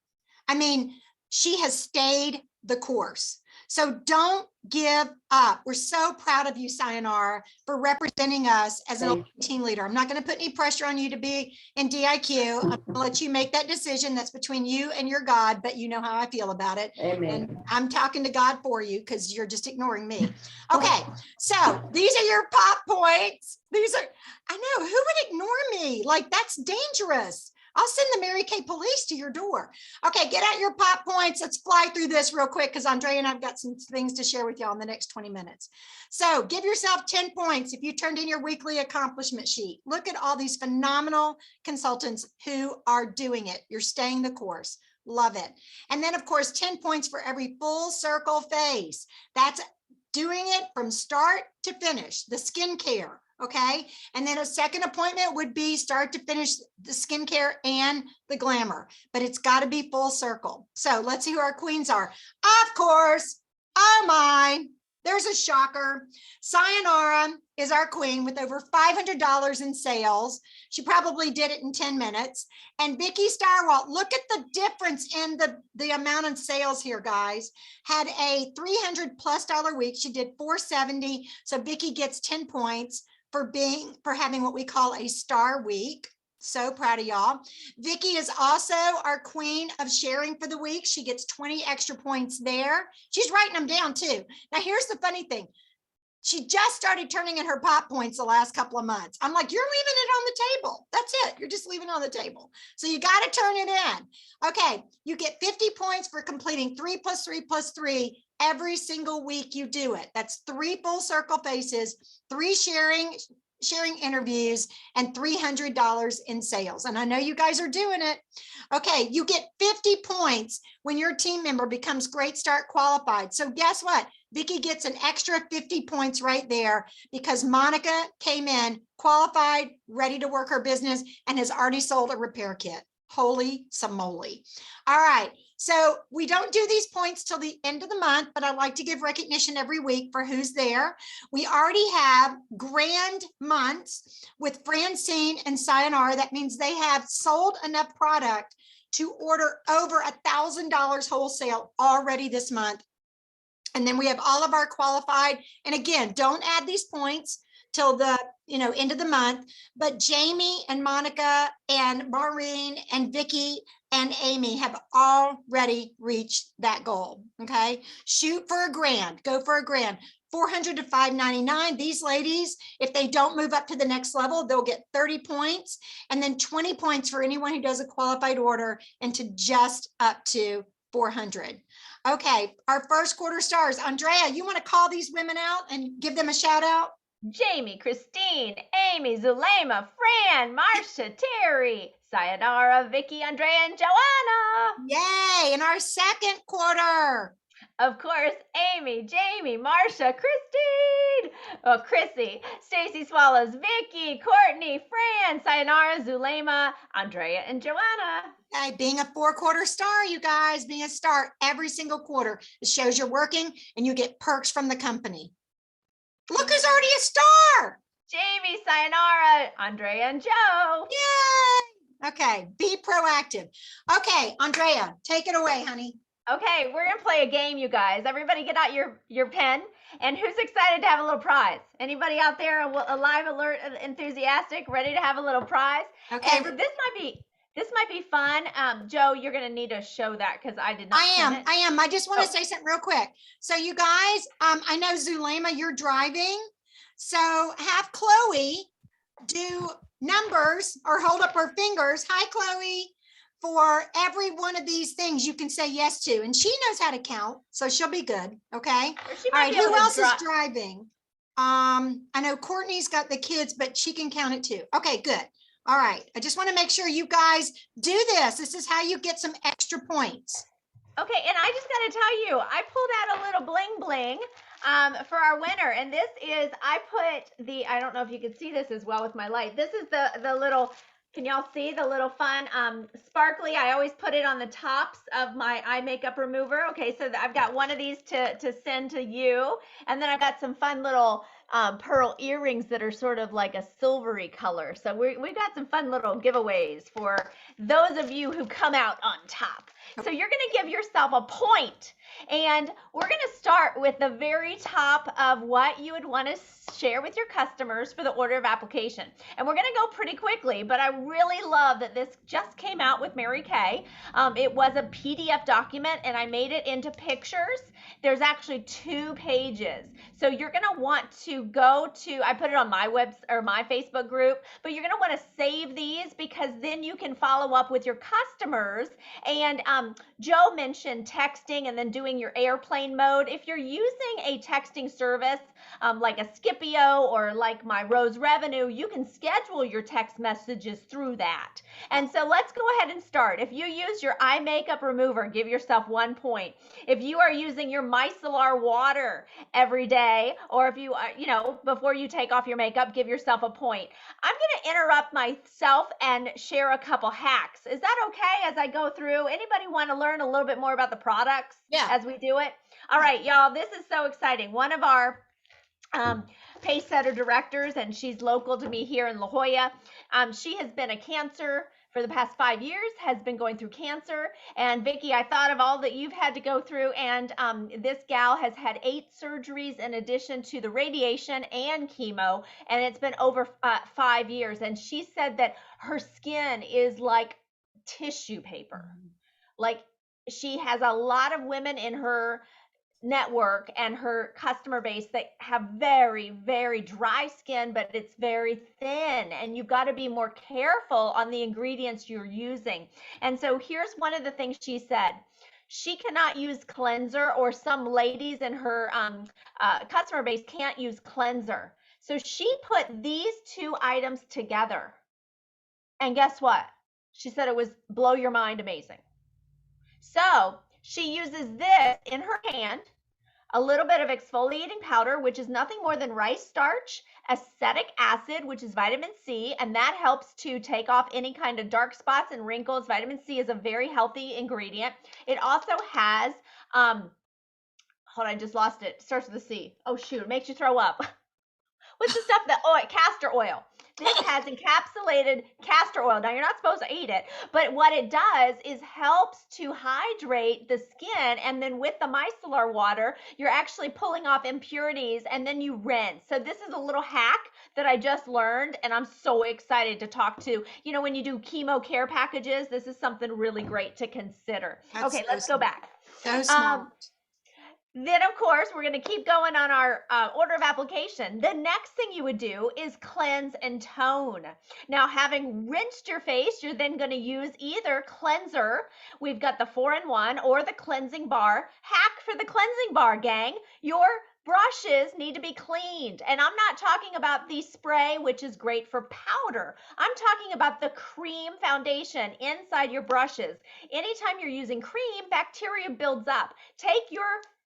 I mean, she has stayed the course. So don't give up. We're so proud of you, Sayonara, for representing us as an team leader. I'm not going to put any pressure on you to be in DIQ. I'm going to let you make that decision. That's between you and your God, but you know how I feel about it. Amen. And I'm talking to God for you because you're just ignoring me. Okay, so these are your pop points. I know, who would ignore me? Like, that's dangerous. I'll send the Mary Kay police to your door. Okay, get out your pop points. Let's fly through this real quick because Andrea and I've got some things to share with y'all in the next 20 minutes. So give yourself 10 points if you turned in your weekly accomplishment sheet. Look at all these phenomenal consultants who are doing it. You're staying the course. Love it. And then, of course, 10 points for every full circle face. That's doing it from start to finish, the skincare. Okay. And then a second appointment would be start to finish the skincare and the glamour, but it's got to be full circle. So let's see who our queens are. Of course. Oh my, there's a shocker. Sayonara is our queen with over $500 in sales. She probably did it in 10 minutes. And Vicky Starwalt, look at the difference in the amount of sales here, guys. Had a $300+ week. She did 470. So Vicky gets 10 points for having what we call a star week. So proud of y'all. Vicky is also our queen of sharing for the week. She gets 20 extra points there. She's writing them down too. Now here's the funny thing. She just started turning in her pop points the last couple of months. I'm like, you're leaving it on the table. That's it. You're just leaving it on the table. So you got to turn it in. Okay. You get 50 points for completing 3 + 3 + 3 every single week you do it. That's 3 full circle faces, 3 sharing interviews, and $300 in sales. And I know you guys are doing it. Okay, you get 50 points when your team member becomes Great Start qualified. So guess what? Vicki gets an extra 50 points right there because Monica came in qualified, ready to work her business, and has already sold a repair kit. Holy samoly. All right. So we don't do these points till the end of the month, but I like to give recognition every week for who's there. We already have grand months with Francine and Sayonara. That means they have sold enough product to order over $1,000 wholesale already this month. And then we have all of our qualified. And again, don't add these points till the end of the month. But Jamie and Monica and Maureen and Vicki and Amy have already reached that goal. Okay, shoot for a grand, go for a grand. 400 to 599. These ladies, if they don't move up to the next level, they'll get 30 points and then 20 points for anyone who does a qualified order, and to just up to 400. Okay, our first quarter stars. Andrea, you want to call these women out and give them a shout out? Jamie, Christine, Amy, Zulema, Fran, Marcia, Terry, Sayonara, Vicki, Andrea, and Joanna. Yay, in our second quarter. Of course, Amy, Jamie, Marcia, Christine, Chrissy, Stacy Swallows, Vicki, Courtney, Fran, Sayonara, Zulema, Andrea, and Joanna. Okay, being a 4-quarter star, you guys, being a star every single quarter, it shows you're working and you get perks from the company. Look who's already a star. Jamie, Sayonara, Andrea, and Joe. Yay. Okay, be proactive. Okay, Andrea, take it away, honey. Okay, we're gonna play a game, you guys. Everybody get out your pen. And who's excited to have a little prize? Anybody out there alive, alert, enthusiastic, ready to have a little prize? Okay. And this might be fun. Joe, you're gonna need to show that because I did not. I am. I just want to say something real quick. So you guys, I know Zulema, you're driving. So have Chloe do numbers or hold up her fingers. Hi, Chloe. For every one of these things you can say yes to, and she knows how to count, so she'll be good. Okay. All right. Who else is driving? I know Courtney's got the kids, but she can count it too. Okay, good. All right. I just want to make sure you guys do this. This is how you get some extra points. Okay, and I just got to tell you, I pulled out a little bling bling for our winner, and this is, I don't know if you can see this as well with my light. This is the little. Can y'all see the little fun sparkly? I always put it on the tops of my eye makeup remover. Okay, so I've got one of these to send to you. And then I got some fun little pearl earrings that are sort of like a silvery color. So we've got some fun little giveaways for those of you who come out on top. So you're going to give yourself a point. And we're going to start with the very top of what you would want to share with your customers for the order of application. And we're going to go pretty quickly, but I really love that this just came out with Mary Kay. It was a PDF document and I made it into pictures. There's actually 2 pages. So you're going to want to go to, I put it on my my Facebook group, but you're going to want to save these because then you can follow up with your customers. And Joe mentioned texting and then doing your airplane mode. If you're using a texting service like a Scipio or like my Rose Revenue, you can schedule your text messages through that. And so let's go ahead and start. If you use your eye makeup remover, give yourself 1 point. If you are using your micellar water every day, or if you are, before you take off your makeup, give yourself a point. I'm going to interrupt myself and share a couple hacks. Is that okay as I go through? Anybody want to learn a little bit more about the products as we do it? All right, y'all, this is so exciting. One of our pace setter directors, and she's local to me here in La Jolla. She has been a cancer for the past 5 years, has been going through cancer. And Vicki, I thought of all that you've had to go through, and this gal has had 8 surgeries in addition to the radiation and chemo, and it's been over 5 years. And she said that her skin is like tissue paper. Like, she has a lot of women in her network and her customer base that have very, very dry skin, but it's very thin, and you've got to be more careful on the ingredients you're using. And so here's one of the things she said. She cannot use cleanser, or some ladies in her customer base can't use cleanser. So she put these two items together. And guess what? She said it was blow your mind amazing. So she uses this in her hand, a little bit of exfoliating powder, which is nothing more than rice starch, acetic acid, which is vitamin C, and that helps to take off any kind of dark spots and wrinkles. Vitamin C is a very healthy ingredient. It also has, hold on, I just lost it. Starts with a C. Oh shoot, it makes you throw up. What's the stuff that, castor oil. This has encapsulated castor oil. Now, you're not supposed to eat it, but what it does is helps to hydrate the skin. And then with the micellar water, you're actually pulling off impurities, and then you rinse. So this is a little hack that I just learned, and I'm so excited to talk to. You know, when you do chemo care packages, this is something really great to consider. That's okay, so let's go smart. back. So smart. Then, of course, we're going to keep going on our order of application. The next thing you would do is cleanse and tone. Now, having rinsed your face, you're then going to use either cleanser. We've got the 4-in-1 or the cleansing bar. Hack for the cleansing bar, gang. Your brushes need to be cleaned. And I'm not talking about the spray, which is great for powder. I'm talking about the cream foundation inside your brushes. Anytime you're using cream, bacteria builds up. Take your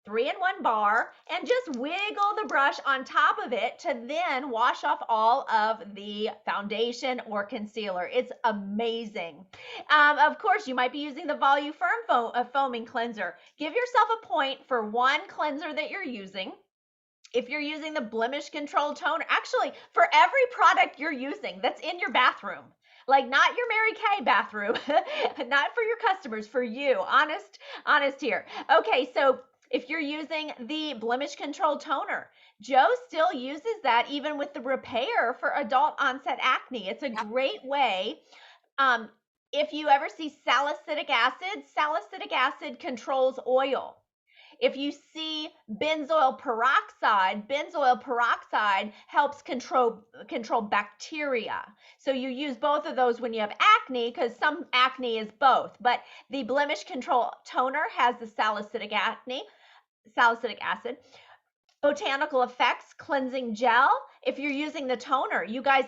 3-in-1 bar and just wiggle the brush on top of it to then wash off all of the foundation or concealer. It's amazing. Of course, you might be using the Volume Firm foaming cleanser. Give yourself a point for one cleanser that you're using. If you're using the blemish control toner, actually for every product you're using that's in your bathroom, like not your Mary Kay bathroom, not for your customers, for you, honest here. Okay, so if you're using the blemish control toner, Joe still uses that even with the repair for adult onset acne. It's a great way. If you ever see salicylic acid controls oil. If you see benzoyl peroxide helps control bacteria. So you use both of those when you have acne, because some acne is both. But the blemish control toner has the salicylic acid. Botanical Effects cleansing gel. If you're using the toner, you guys,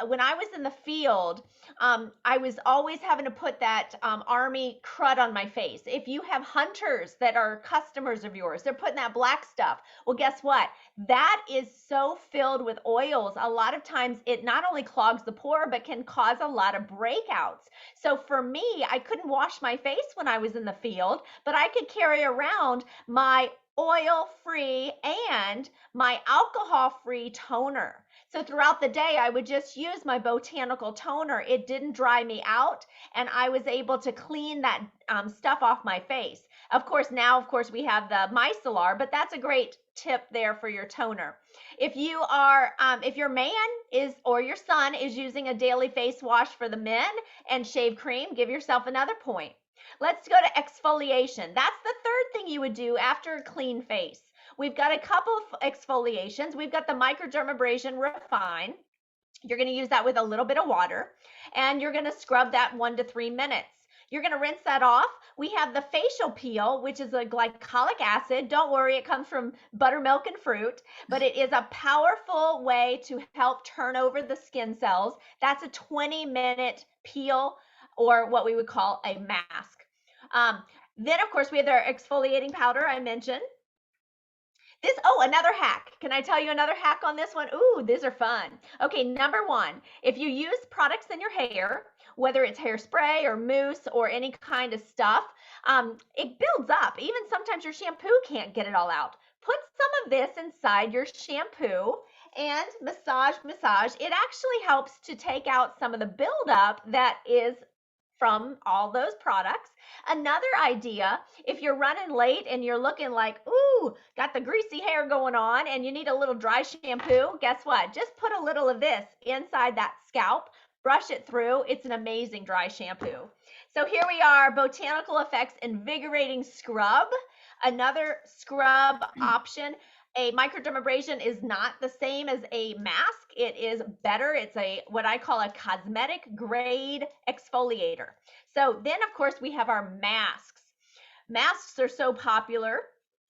when I was in the field, I was always having to put that army crud on my face. If you have hunters that are customers of yours, they're putting that black stuff. Well, guess what? That is so filled with oils. A lot of times it not only clogs the pore, but can cause a lot of breakouts. So for me, I couldn't wash my face when I was in the field, but I could carry around my oil-free and my alcohol-free toner. So throughout the day, I would just use my botanical toner. It didn't dry me out, and I was able to clean that stuff off my face. Of course, now, we have the micellar, but that's a great tip there for your toner. If you are, if your man is, or your son is using a daily face wash for the men and shave cream, give yourself another point. Let's go to exfoliation. That's the third thing you would do after a clean face. We've got a couple of exfoliations. We've got the microdermabrasion refine. You're going to use that with a little bit of water, and you're going to scrub that 1 to 3 minutes. You're going to rinse that off. We have the facial peel, which is a glycolic acid. Don't worry, it comes from buttermilk and fruit, but it is a powerful way to help turn over the skin cells. That's a 20-minute peel, or what we would call a mask. Then, of course, we have our exfoliating powder I mentioned. Another hack. Can I tell you another hack on this one? Ooh, these are fun. Okay, number one, if you use products in your hair, whether it's hairspray or mousse or any kind of stuff, it builds up. Even sometimes your shampoo can't get it all out. Put some of this inside your shampoo and massage. It actually helps to take out some of the buildup that is from all those products. Another idea, if you're running late and you're looking like, ooh, got the greasy hair going on and you need a little dry shampoo, guess what? Just put a little of this inside that scalp, brush it through. It's an amazing dry shampoo. So here we are, Botanical Effects Invigorating Scrub. Another scrub option, a microdermabrasion is not the same as a mask. It is better. It's what I call a cosmetic grade exfoliator. So then, of course, we have our masks. Masks are so popular.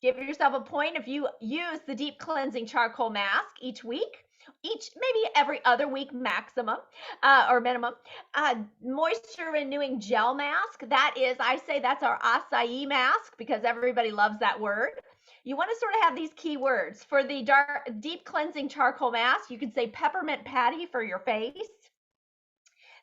Give yourself a point if you use the deep cleansing charcoal mask each week, maybe every other week maximum or minimum. Moisture renewing gel mask, that is, I say that's our acai mask because everybody loves that word. You want to sort of have these key words. For the deep cleansing charcoal mask, you could say peppermint patty for your face.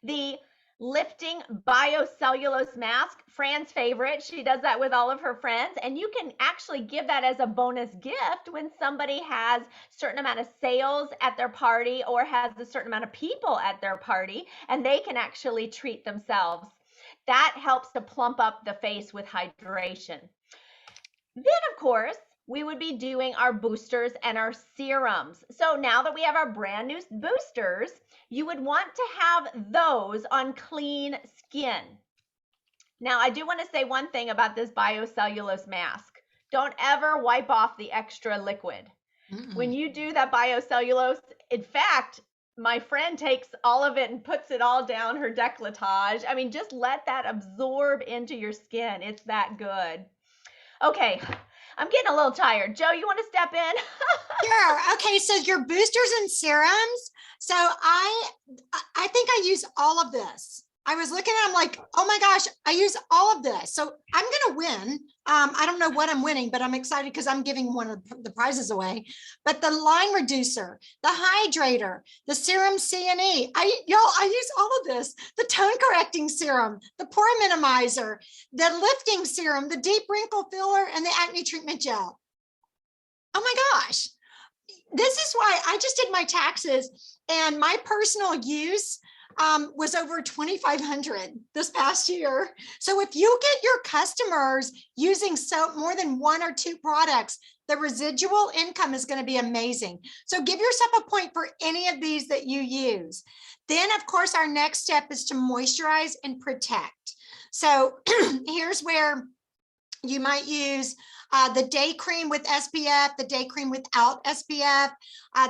The lifting biocellulose mask, Fran's favorite. She does that with all of her friends, and you can actually give that as a bonus gift when somebody has a certain amount of sales at their party or has a certain amount of people at their party, and they can actually treat themselves. That helps to plump up the face with hydration. Then, of course, we would be doing our boosters and our serums. So now that we have our brand new boosters, you would want to have those on clean skin. Now, I do want to say one thing about this biocellulose mask. Don't ever wipe off the extra liquid. When you do that biocellulose, in fact, my friend takes all of it and puts it all down her décolletage. I mean, just let that absorb into your skin. It's that good. Okay, I'm getting a little tired. Joe, you want to step in? Sure. Okay, so your boosters and serums. So I think I use all of this. I was looking at, I'm like, oh my gosh, I use all of this. So I'm gonna win. I don't know what I'm winning, but I'm excited because I'm giving one of the prizes away. But the line reducer, the hydrator, the serum CNE, I use all of this. The tone correcting serum, the pore minimizer, the lifting serum, the deep wrinkle filler, and the acne treatment gel. Oh my gosh. This is why I just did my taxes, and my personal use was over 2,500 this past year. So if you get your customers using more than one or two products, the residual income is going to be amazing. So give yourself a point for any of these that you use. Then, of course, our next step is to moisturize and protect. So here's where you might use the day cream with SPF, the day cream without SPF,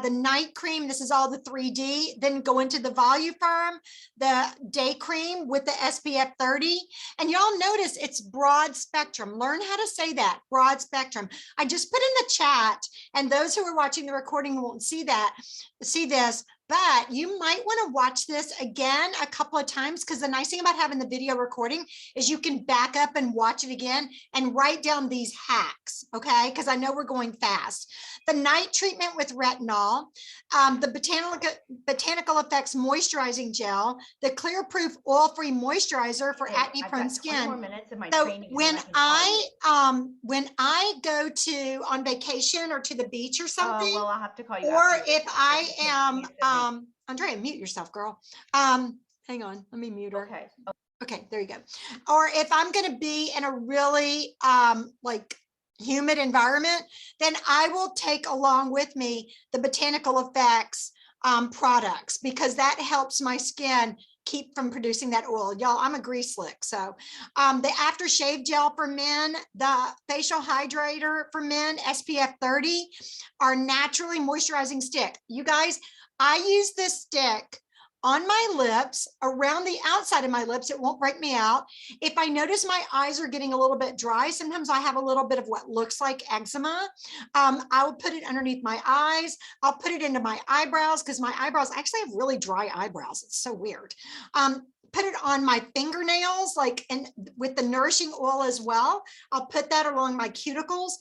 the night cream. This is all the 3D. Then go into the Voluform, the day cream with the SPF 30. And y'all notice it's broad spectrum. Learn how to say that, broad spectrum. I just put in the chat, and those who are watching the recording won't see this, but you might want to watch this again a couple of times, because the nice thing about having the video recording is you can back up and watch it again and write down these hacks, okay? Because I know we're going fast. The night treatment with retinol, the Botanical Effects moisturizing gel, the clear proof oil-free moisturizer for acne-prone skin. More minutes of my So training, when I go to on vacation or to the beach or something, well, I'll have to call you. or after. if I am, Andrea, mute yourself, girl. Hang on, let me mute her. Okay. Okay, there you go. Or if I'm going to be in a really like humid environment, then I will take along with me the Botanical Effects products, because that helps my skin keep from producing that oil. Y'all, I'm a grease slick. So the aftershave gel for men, the facial hydrator for men, SPF 30, our naturally moisturizing stick. You guys, I use this stick on my lips, around the outside of my lips. It won't break me out. If I notice my eyes are getting a little bit dry, sometimes I have a little bit of what looks like eczema. I'll put it underneath my eyes. I'll put it into my eyebrows, because my eyebrows actually have really dry eyebrows. It's so weird. Put it on my fingernails, like, and with the nourishing oil as well. I'll put that along my cuticles.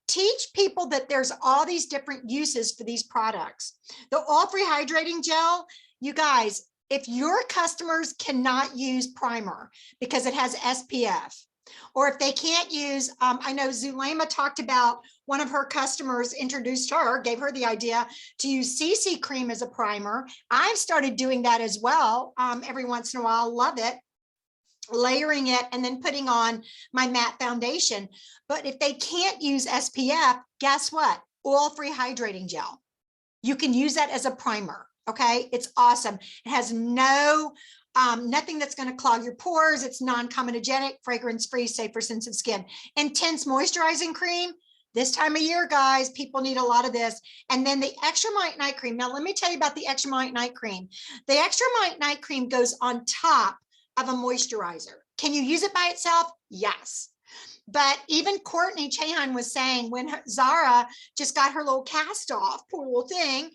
Teach people that there's all these different uses for these products. The oil-free hydrating gel, you guys, if your customers cannot use primer because it has SPF, or if they can't use, I know Zulema talked about one of her customers introduced her, gave her the idea to use CC cream as a primer. I've started doing that as well. Every once in a while, love it. Layering it and then putting on my matte foundation. But if they can't use SPF, guess what? Oil-free hydrating gel. You can use that as a primer. Okay, it's awesome. It has no Nothing that's going to clog your pores. It's non-comedogenic, fragrance-free, safe for sensitive skin. Intense moisturizing cream. This time of year, guys, people need a lot of this. And then the Extra Mite Night Cream. Now, let me tell you about the Extra Mite Night Cream. The Extra Mite Night Cream goes on top of a moisturizer. Can you use it by itself? Yes. But even Courtney Chahan was saying when Zara just got her little cast off, poor little thing,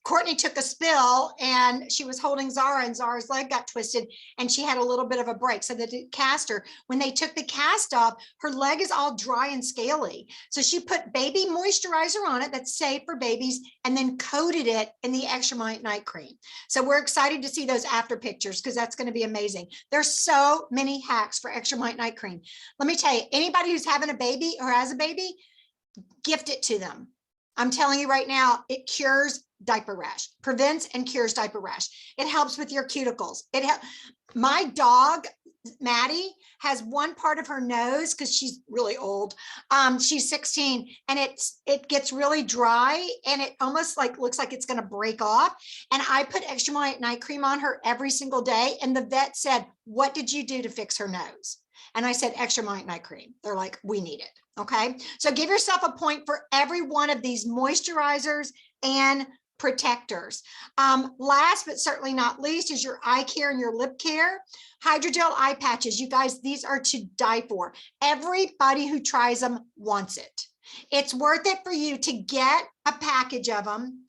Courtney took a spill and she was holding Zara and Zara's leg got twisted and she had a little bit of a break. So the cast her, when they took the cast off, her leg is all dry and scaly. So she put baby moisturizer on it that's safe for babies and then coated it in the Extra Mite Night Cream. So we're excited to see those after pictures because that's going to be amazing. There's so many hacks for Extra Mite Night Cream. Let me tell you, anybody who's having a baby or has a baby, gift it to them. I'm telling you right now, it cures diaper rash, prevents and cures diaper rash. It helps with your cuticles. My dog, Maddie, has one part of her nose because she's really old. She's 16 and it gets really dry and it almost like looks like it's going to break off. And I put Extra Mite Night Cream on her every single day. And the vet said, "What did you do to fix her nose?" And I said, Extra Mite Night Cream. They're like, "We need it." Okay. So give yourself a point for every one of these moisturizers and protectors. Last but certainly not least is your eye care and your lip care. Hydrogel eye patches. You guys, these are to die for. Everybody who tries them wants it. It's worth it for you to get a package of them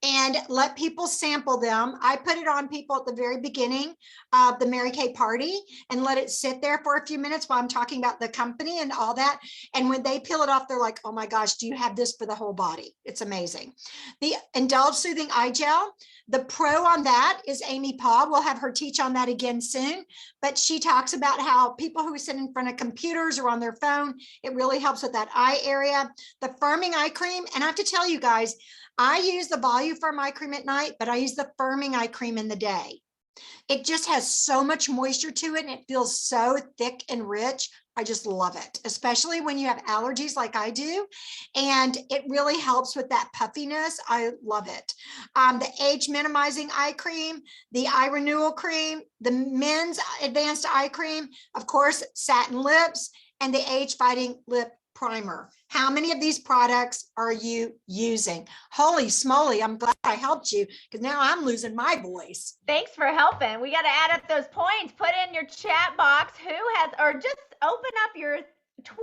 and let people sample them. I put it on people at the very beginning of the Mary Kay party and let it sit there for a few minutes while I'm talking about the company and all that. And when they peel it off, they're like, "Oh my gosh, do you have this for the whole body?" It's amazing. The Indulge Soothing Eye Gel, the pro on that is Amy Paul. We'll have her teach on that again soon. But she talks about how people who sit in front of computers or on their phone, it really helps with that eye area. The Firming Eye Cream, and I have to tell you guys, I use the Voluform eye cream at night, but I use the Firming eye cream in the day. It just has so much moisture to it and it feels so thick and rich. I just love it, especially when you have allergies like I do. And it really helps with that puffiness. I love it. The Age Minimizing Eye Cream, the Eye Renewal Cream, the Men's Advanced Eye Cream, of course, Satin Lips, and the Age Fighting Lip Primer. How many of these products are you using? Holy smoly, I'm glad I helped you because now I'm losing my voice. Thanks for helping. We got to add up those points. Put in your chat box who has, or just open up your 27,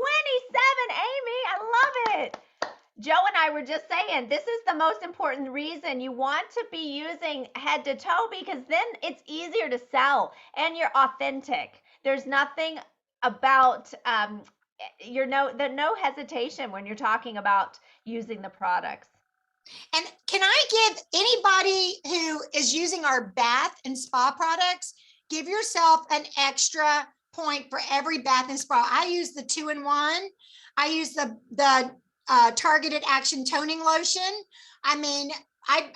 Amy. I love it. Joe and I were just saying, this is the most important reason you want to be using head to toe because then it's easier to sell and you're authentic. There's nothing about, no hesitation when you're talking about using the products. And can I give anybody who is using our bath and spa products, give yourself an extra point for every bath and spa. I use the 2-in-1. I use the targeted action toning lotion. I mean, I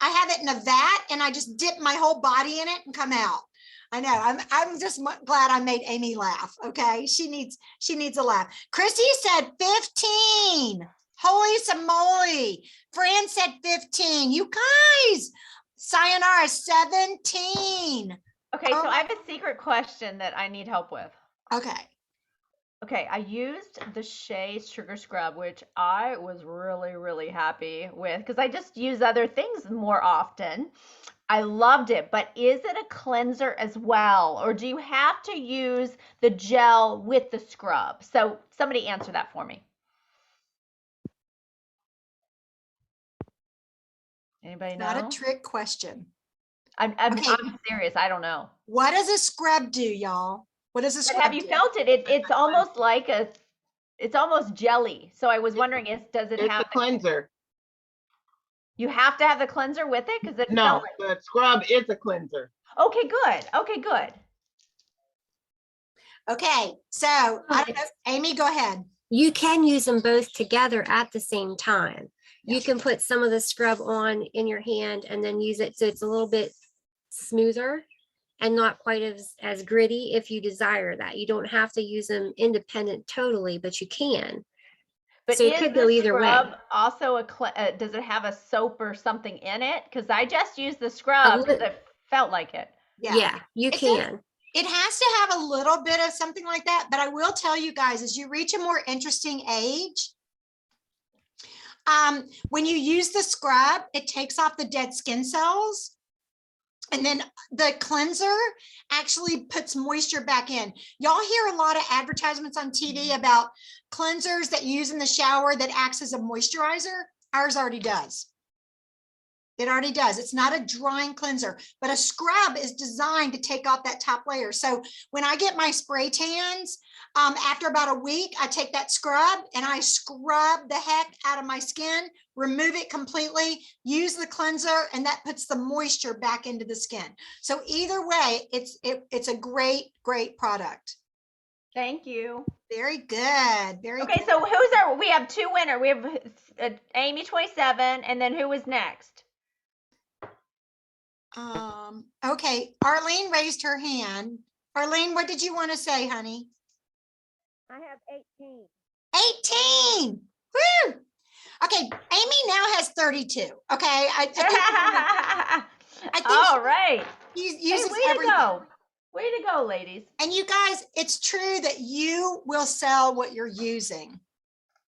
have it in a vat and I just dip my whole body in it and come out. I know. I'm just glad I made Amy laugh. Okay, she needs a laugh. Christy said 15. Holy moly! Fran said 15. You guys, sayonara 17. Okay, so I have a secret question that I need help with. Okay, I used the Shea Sugar Scrub, which I was really, really happy with because I just use other things more often. I loved it, but is it a cleanser as well? Or do you have to use the gel with the scrub? So somebody answer that for me. Anybody know? Not a trick question. I'm serious. I don't know. What does a scrub do, y'all? What does a scrub do? Have you felt it? It's almost like it's almost jelly. So I was wondering, does it have a cleanser? You have to have the cleanser with it because no, the scrub is a cleanser. Okay, good. Okay, good. Okay, so I don't know, Amy, go ahead. You can use them both together at the same time. Yes. You can put some of the scrub on in your hand and then use it so it's a little bit smoother and not quite as gritty if you desire that. You don't have to use them independent totally, but you can. But so it could go either way. Also, does it have a soap or something in it? Because I just used the scrub because I felt like it. Yeah, you It's can. It has to have a little bit of something like that, but I will tell you guys, as you reach a more interesting age, when you use the scrub, it takes off the dead skin cells. And then the cleanser actually puts moisture back in. Y'all hear a lot of advertisements on TV about cleansers that you use in the shower that acts as a moisturizer. Ours already does. It already does. It's not a drying cleanser, but a scrub is designed to take off that top layer. So when I get my spray tans, after about a week, I take that scrub and I scrub the heck out of my skin, remove it completely, use the cleanser, and that puts the moisture back into the skin. So either way, it's a great, great product. Thank you. Very good. Very okay, good. so we have two winners. We have Amy 27, and then who was next? Okay, Arlene raised her hand. Arlene, what did you want to say, honey? I have 18. 18. Woo! Okay, Amy now has 32. Okay, I think All right. she Hey, uses way to everything. go. Way to go, ladies. And you guys, it's true that you will sell what you're using.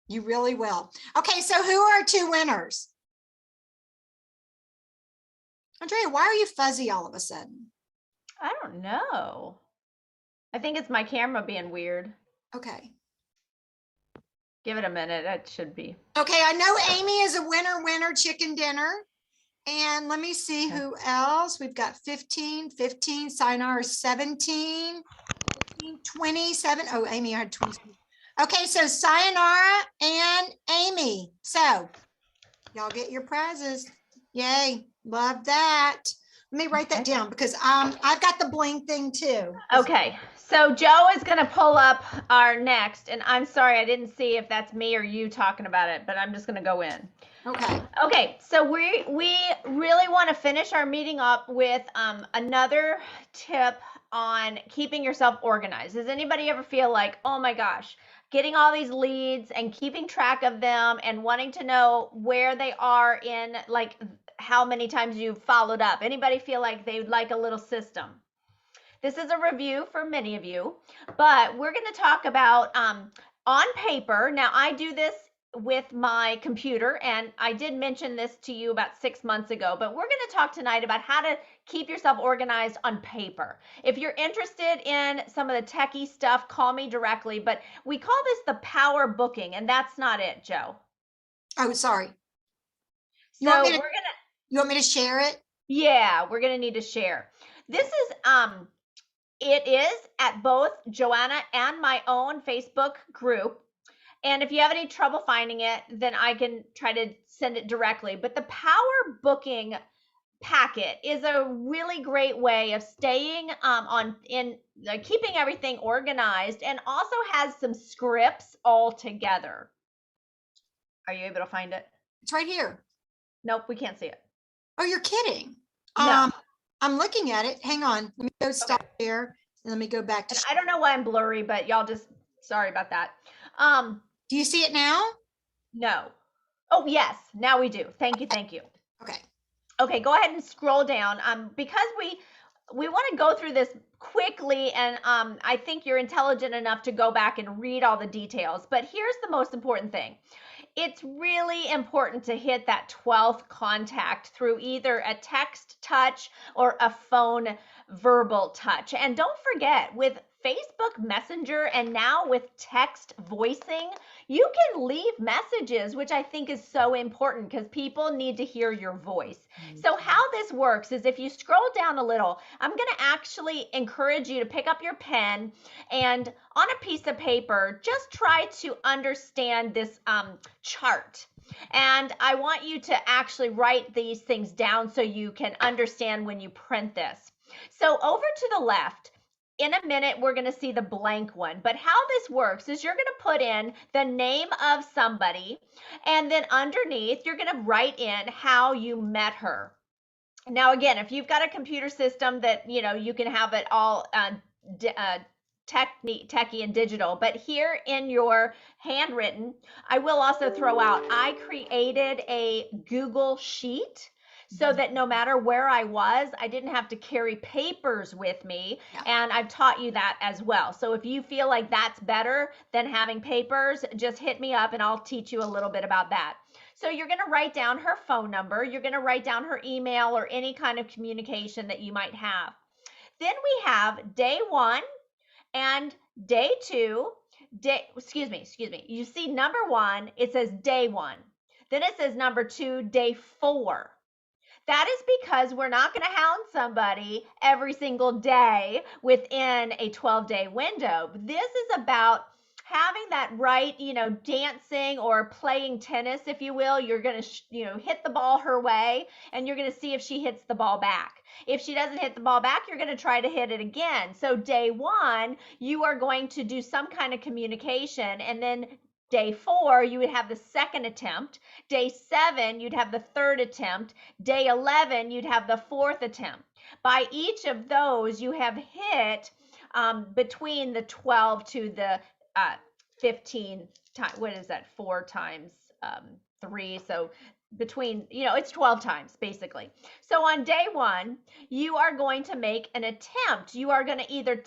You really will. Okay, so who are our two winners? Andrea, why are you fuzzy all of a sudden? I don't know. I think it's my camera being weird. Okay. Give it a minute. It should be. Okay, I know Amy is a winner chicken dinner. And let me see who else. We've got 15, Sayonara is 17, 15, 27. Oh, Amy, I had 20. Okay, so Sayonara and Amy. So y'all get your prizes. Yay, love that. Let me write that down because I've got the bling thing too. Okay, so Joe is going to pull up our next, and I'm sorry, I didn't see if that's me or you talking about it, but I'm just going to go in. Okay. Okay, so we really want to finish our meeting up with another tip on keeping yourself organized. Does anybody ever feel like, oh my gosh, getting all these leads and keeping track of them and wanting to know where they are in, like, how many times you've followed up? Anybody feel like they would like a little system? This is a review for many of you, but we're going to talk about on paper. Now, I do this with my computer, and I did mention this to you about 6 months ago, but we're going to talk tonight about how to keep yourself organized on paper. If you're interested in some of the techie stuff, call me directly, but we call this the power booking, and that's not it, Joe. Oh, sorry. So You want me to share it? Yeah, we're gonna need to share. This is it is at both Joanna and my own Facebook group. And if you have any trouble finding it, then I can try to send it directly. But the power booking packet is a really great way of staying keeping everything organized, and also has some scripts all together. Are you able to find it? It's right here. Nope, we can't see it. Oh, you're kidding. No. I'm looking at it. Hang on. Let me go stop here and let me go back to. And I don't know why I'm blurry, but y'all just sorry about that. Do you see it now? No. Oh, yes. Now we do. Thank you. Thank you. Okay. Okay, go ahead and scroll down. Because we want to go through this quickly, and I think you're intelligent enough to go back and read all the details. But here's the most important thing. It's really important to hit that 12th contact through either a text touch or a phone verbal touch. And don't forget, with Facebook Messenger and now with text voicing, you can leave messages, which I think is so important because people need to hear your voice. So how this works is if you scroll down a little, I'm going to actually encourage you to pick up your pen and on a piece of paper, just try to understand this chart. And I want you to actually write these things down so you can understand when you print this. So over to the left, in a minute, we're going to see the blank one. But how this works is you're going to put in the name of somebody, and then underneath, you're going to write in how you met her. Now, again, if you've got a computer system that, you can have it all techie and digital, but here in your handwritten, I will also throw out, I created a Google Sheet. so that no matter where I was, I didn't have to carry papers with me. Yeah. And I've taught you that as well. So if you feel like that's better than having papers, just hit me up and I'll teach you a little bit about that. So you're going to write down her phone number. You're going to write down her email or any kind of communication that you might have. Then we have day 1 and day 2. Excuse me. You see number 1, it says day 1. Then it says number 2, day 4. That is because we're not going to hound somebody every single day within a 12-day window. This is about having that right, dancing or playing tennis, if you will. You're going to, hit the ball her way, and you're going to see if she hits the ball back. If she doesn't hit the ball back, you're going to try to hit it again. So day 1, you are going to do some kind of communication, and then day 4, you would have the second attempt. Day 7, you'd have the third attempt. Day 11, you'd have the fourth attempt. By each of those, you have hit between the 12 to the 15 times. What is that? 4 times 3. So between, it's 12 times basically. So on day 1, you are going to make an attempt. You are going to either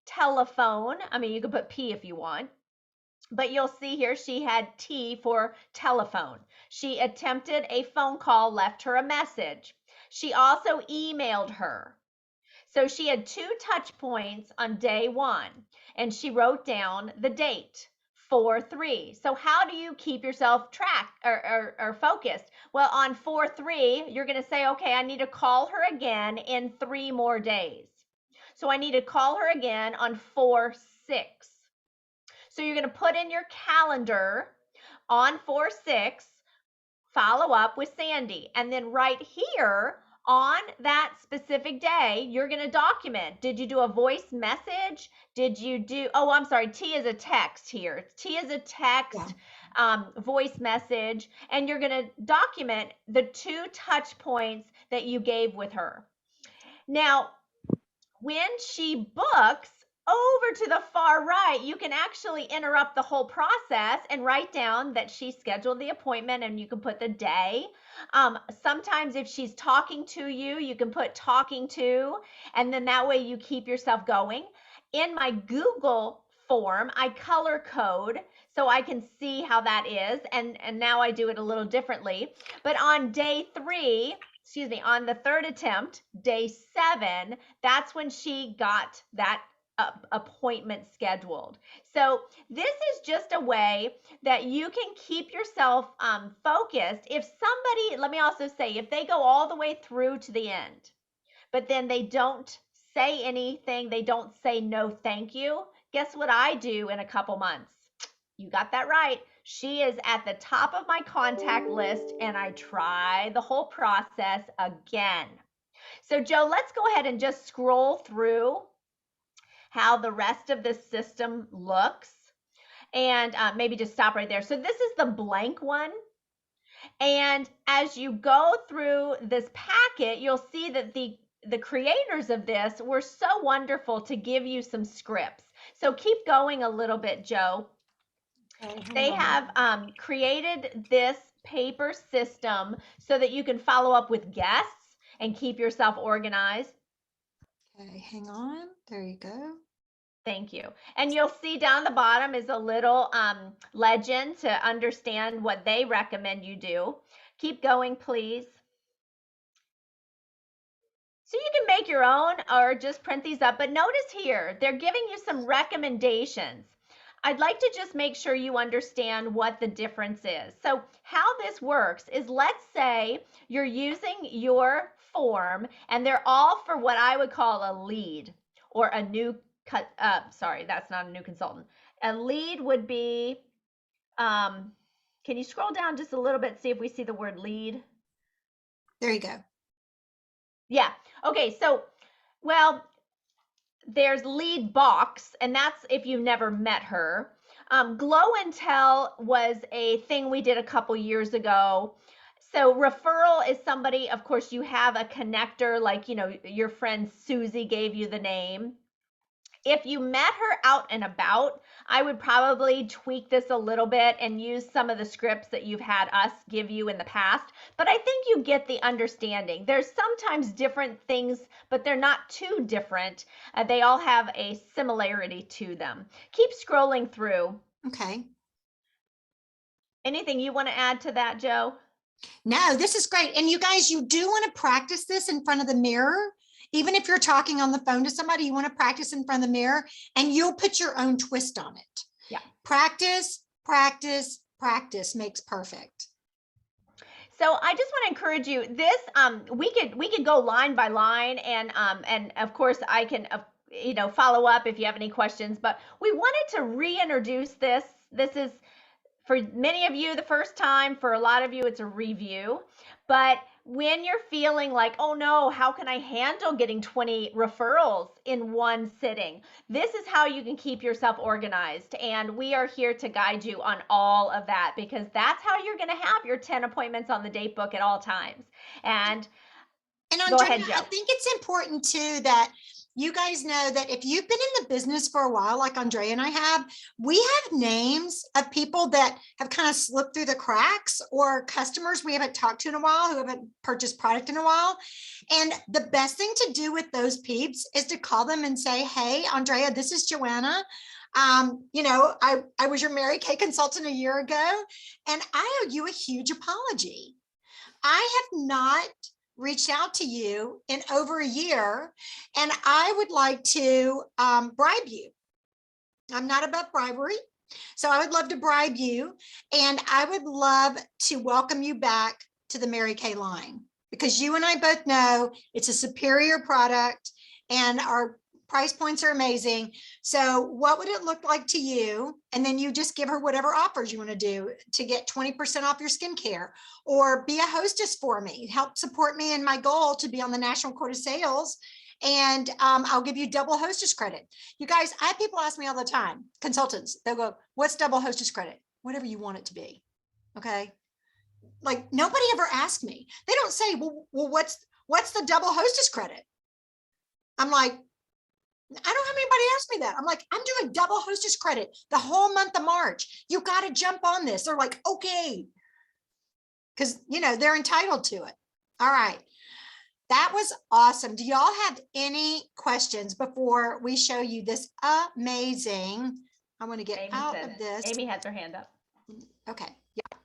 telephone. I mean, you can put P if you want. But you'll see here she had T for telephone. She attempted a phone call, left her a message. She also emailed her. So she had 2 touch points on day 1, and she wrote down the date, 4/3. So how do you keep yourself tracked or focused? Well, on 4/3, you're going to say, okay, I need to call her again in 3 more days. So I need to call her again on 4/6. So you're going to put in your calendar on 4/6, follow up with Sandy. And then right here on that specific day, you're going to document. Did you do a voice message? Did you do, oh, I'm sorry, T is a text here. T is a text, voice message. And you're going to document the 2 touch points that you gave with her. Now, when she books, over to the far right, you can actually interrupt the whole process and write down that she scheduled the appointment, and you can put the day. Sometimes if she's talking to you, you can put talking to, and then that way you keep yourself going. In my Google form, I color code so I can see how that is, and now I do it a little differently. But on day 3, on the third attempt, day 7, that's when she got that appointment scheduled. So this is just a way that you can keep yourself focused. If somebody, let me also say, if they go all the way through to the end, but then they don't say anything, they don't say no thank you, guess what I do in a couple months? You got that right. She is at the top of my contact list, and I try the whole process again. So Joe, let's go ahead and just scroll through how the rest of the system looks, and maybe just stop right there. So this is the blank one. And as you go through this packet, you'll see that the creators of this were so wonderful to give you some scripts. So keep going a little bit, Joe. Okay, they have created this paper system so that you can follow up with guests and keep yourself organized. Okay, hang on. There you go. Thank you. And you'll see down the bottom is a little legend to understand what they recommend you do. Keep going, please. So you can make your own or just print these up, but notice here, they're giving you some recommendations. I'd like to just make sure you understand what the difference is. So how this works is, let's say you're using your form and they're all for what I would call a lead or a new sorry, that's not a new consultant. A lead would be, can you scroll down just a little bit, see if we see the word lead? There you go. Yeah. Okay. So, well, there's lead box, and that's if you've never met her. Glow and Tell was a thing we did a couple years ago. So referral is somebody, of course, you have a connector, like, your friend Susie gave you the name. If you met her out and about, I would probably tweak this a little bit and use some of the scripts that you've had us give you in the past. But I think you get the understanding. There's sometimes different things, but they're not too different. They all have a similarity to them. Keep scrolling through. Okay. Anything you want to add to that, Joe? No, this is great. And you guys, you do want to practice this in front of the mirror. Even if you're talking on the phone to somebody, you want to practice in front of the mirror and you'll put your own twist on it. Yeah. Practice, practice, practice makes perfect. So I just want to encourage you. This we could go line by line, and of course I can follow up if you have any questions. But we wanted to reintroduce this. This is for many of you the first time. For a lot of you, it's a review. But when you're feeling like, oh no, how can I handle getting 20 referrals in one sitting? This is how you can keep yourself organized. And we are here to guide you on all of that, because that's how you're going to have your 10 appointments on the date book at all times. And Andrea, go ahead, Joe. I think it's important too that you guys know that if you've been in the business for a while, like Andrea and I have, we have names of people that have kind of slipped through the cracks, or customers we haven't talked to in a while who haven't purchased product in a while. And the best thing to do with those peeps is to call them and say, hey, Andrea, this is Joanna. I was your Mary Kay consultant a year ago, and I owe you a huge apology. I have not reached out to you in over a year, and I would like to bribe you. I'm not above bribery, so I would love to bribe you, and I would love to welcome you back to the Mary Kay line, because you and I both know it's a superior product and our price points are amazing. So what would it look like to you? And then you just give her whatever offers you want to do to get 20% off your skincare, or be a hostess for me, help support me in my goal to be on the National Court of Sales. And I'll give you double hostess credit. You guys, I have people ask me all the time, consultants, they'll go, what's double hostess credit? Whatever you want it to be. Okay. Like, nobody ever asked me. They don't say, well, what's the double hostess credit? I'm like, I don't have anybody ask me that. I'm like, I'm doing double hostess credit the whole month of March. You got to jump on this. They're like, okay. Because, they're entitled to it. All right. That was awesome. Do y'all have any questions before we show you this amazing? I want to get Amy out said of it. this. Amy has her hand up. Okay. Yeah.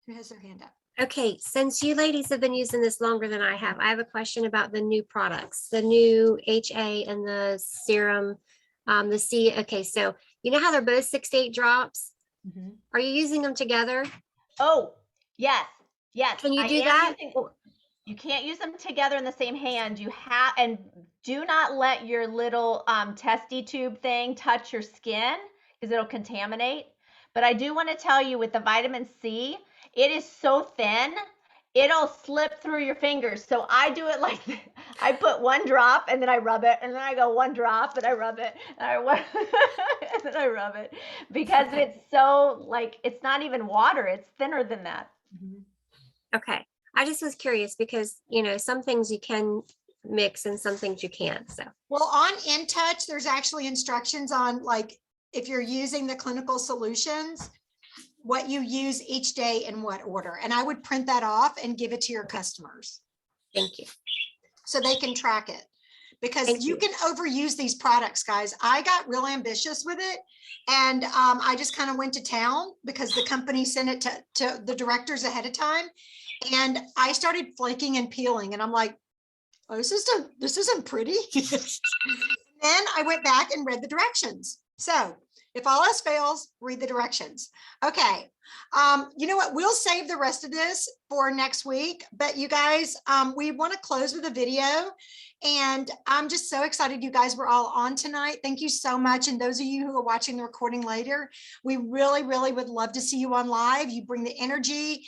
Who has their hand up? Okay, since you ladies have been using this longer than I have a question about the new products, the new HA and the serum, the C. Okay, so you know how they're both 6 to 8 drops? Mm-hmm. Are you using them together? Oh, yes. Can you do that? You can't use them together in the same hand. You have, and do not let your little testy tube thing touch your skin, because it'll contaminate. But I do want to tell you, with the vitamin C, it is so thin, it'll slip through your fingers. So I do it like this. I put 1 drop and then I rub it, and then I go 1 drop and I rub it, and and then I rub it, because it's so, like, it's not even water, it's thinner than that. Okay, I just was curious because, some things you can mix and some things you can't, so. Well, on InTouch, there's actually instructions on, like, if you're using the clinical solutions, what you use each day in what order. And I would print that off and give it to your customers. Thank you. So they can track it, because Thank you you. can overuse these products, guys. I got real ambitious with it. And I just kind of went to town because the company sent it to the directors ahead of time. And I started flaking and peeling, and I'm like, oh, this isn't pretty. Then I went back and read the directions. So if all else fails, read the directions. Okay. You know what? We'll save the rest of this for next week. But you guys, we want to close with a video. And I'm just so excited you guys were all on tonight. Thank you so much. And those of you who are watching the recording later, we really, really would love to see you on live. You bring the energy,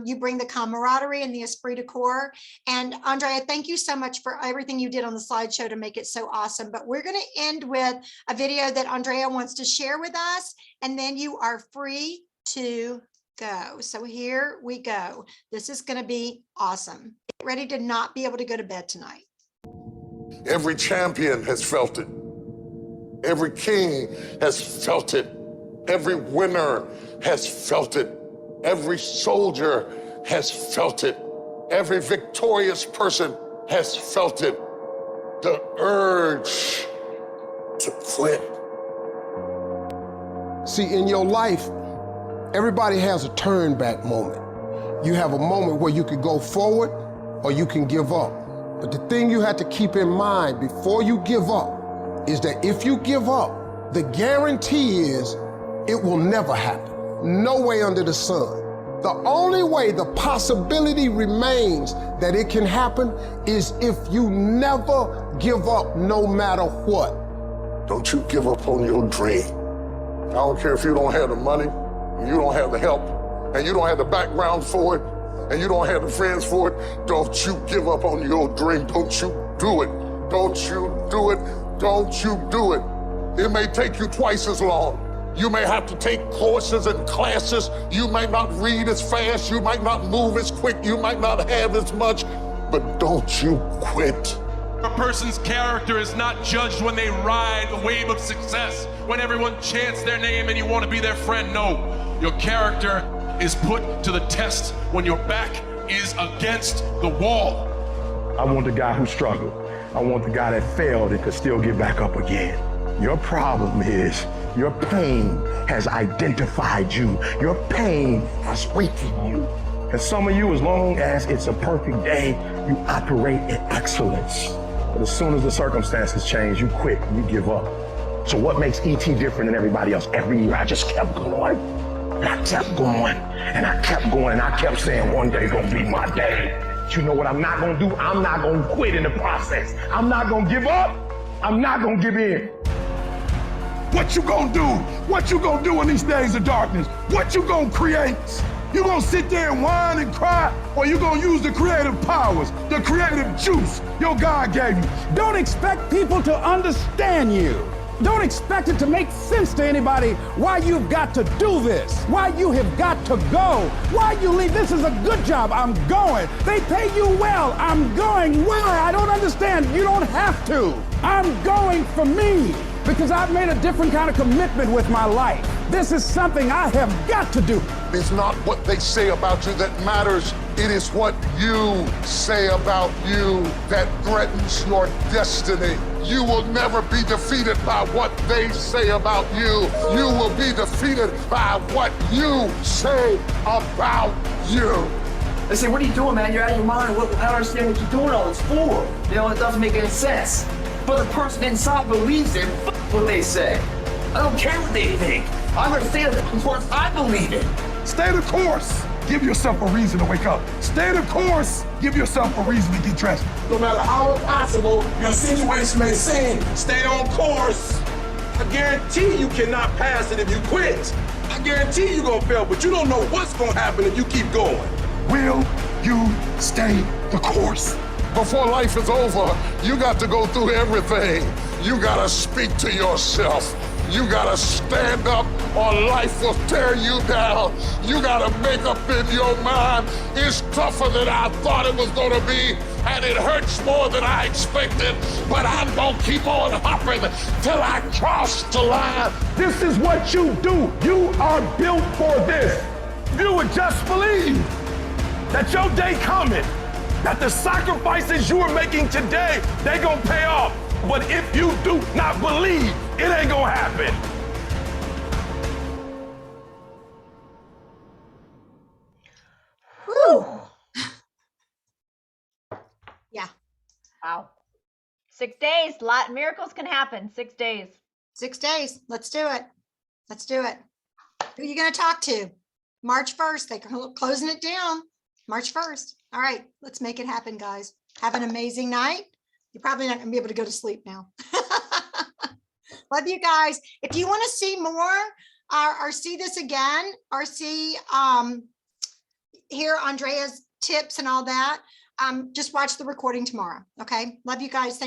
you bring the camaraderie and the esprit de corps. And Andrea, thank you so much for everything you did on the slideshow to make it so awesome. But we're going to end with a video that Andrea wants to share with us, and then you are free to go. So here we go. This is going to be awesome. Get ready to not be able to go to bed tonight. Every champion has felt it. Every king has felt it. Every winner has felt it. Every soldier has felt it. Every victorious person has felt it. The urge to quit. See, in your life, everybody has a turn back moment. You have a moment where you can go forward or you can give up. But the thing you have to keep in mind before you give up is that if you give up, the guarantee is it will never happen. No way under the sun. The only way the possibility remains that it can happen is if you never give up no matter what. Don't you give up on your dream. I don't care if you don't have the money, you don't have the help, and you don't have the background for it, and you don't have the friends for it. Don't you give up on your dream. Don't you do it. Don't you do it. Don't you do it. It may take you twice as long. You may have to take courses and classes. You might not read as fast. You might not move as quick. You might not have as much, but don't you quit. A person's character is not judged when they ride the wave of success, when everyone chants their name and you want to be their friend. No, your character is put to the test when your back is against the wall. I want the guy who struggled. I want the guy that failed and could still get back up again. Your problem is your pain has identified you. Your pain has weakened you. And some of you, as long as it's a perfect day, you operate in excellence. But as soon as the circumstances change, you quit and you give up. So what makes ET different than everybody else? Every year I just kept going. And I kept going. And I kept going. And I kept saying one day gonna be my day. But you know what I'm not gonna do? I'm not gonna quit in the process. I'm not gonna give up. I'm not gonna give in. What you gonna do? What you gonna do in these days of darkness? What you gonna create? You gonna sit there and whine and cry, or you gonna use the creative powers, the creative juice your God gave you? Don't expect people to understand you. Don't expect it to make sense to anybody why you've got to do this, why you have got to go, why you leave. This is a good job. I'm going. They pay you well. I'm going. Why? I don't understand. You don't have to. I'm going for me because I've made a different kind of commitment with my life. This is something I have got to do. It's not what they say about you that matters. It is what you say about you that threatens your destiny. You will never be defeated by what they say about you. You will be defeated by what you say about you. They say, what are you doing, man? You're out of your mind. I don't understand what you're doing all this for. You know, it doesn't make any sense. But the person inside believes it. F what they say. I don't care what they think. I understand the course I believe in. Stay the course. Give yourself a reason to wake up. Stay the course. Give yourself a reason to get dressed. No matter how impossible your situation may seem, stay on course. I guarantee you cannot pass it if you quit. I guarantee you're gonna fail, but you don't know what's gonna happen if you keep going. Will you stay the course? Before life is over, you got to go through everything. You gotta speak to yourself. You gotta stand up or life will tear you down. You gotta make up in your mind, it's tougher than I thought it was gonna be, and it hurts more than I expected, but I'm gonna keep on hopping till I cross the line. This is what you do. You are built for this. You would just believe that your day coming, that the sacrifices you are making today, they gonna pay off. But if you do not believe, it ain't gonna happen. Whew. Yeah. Wow. 6 days, miracles can happen. 6 days. 6 days. Let's do it. Let's do it. Who are you going to talk to? March 1st. They're closing it down. March 1st. All right. Let's make it happen, guys. Have an amazing night. You're probably not going to be able to go to sleep now. Love you guys. If you want to see more or see this again or see hear Andrea's tips and all that, just watch the recording tomorrow. Okay. Love you guys. Thank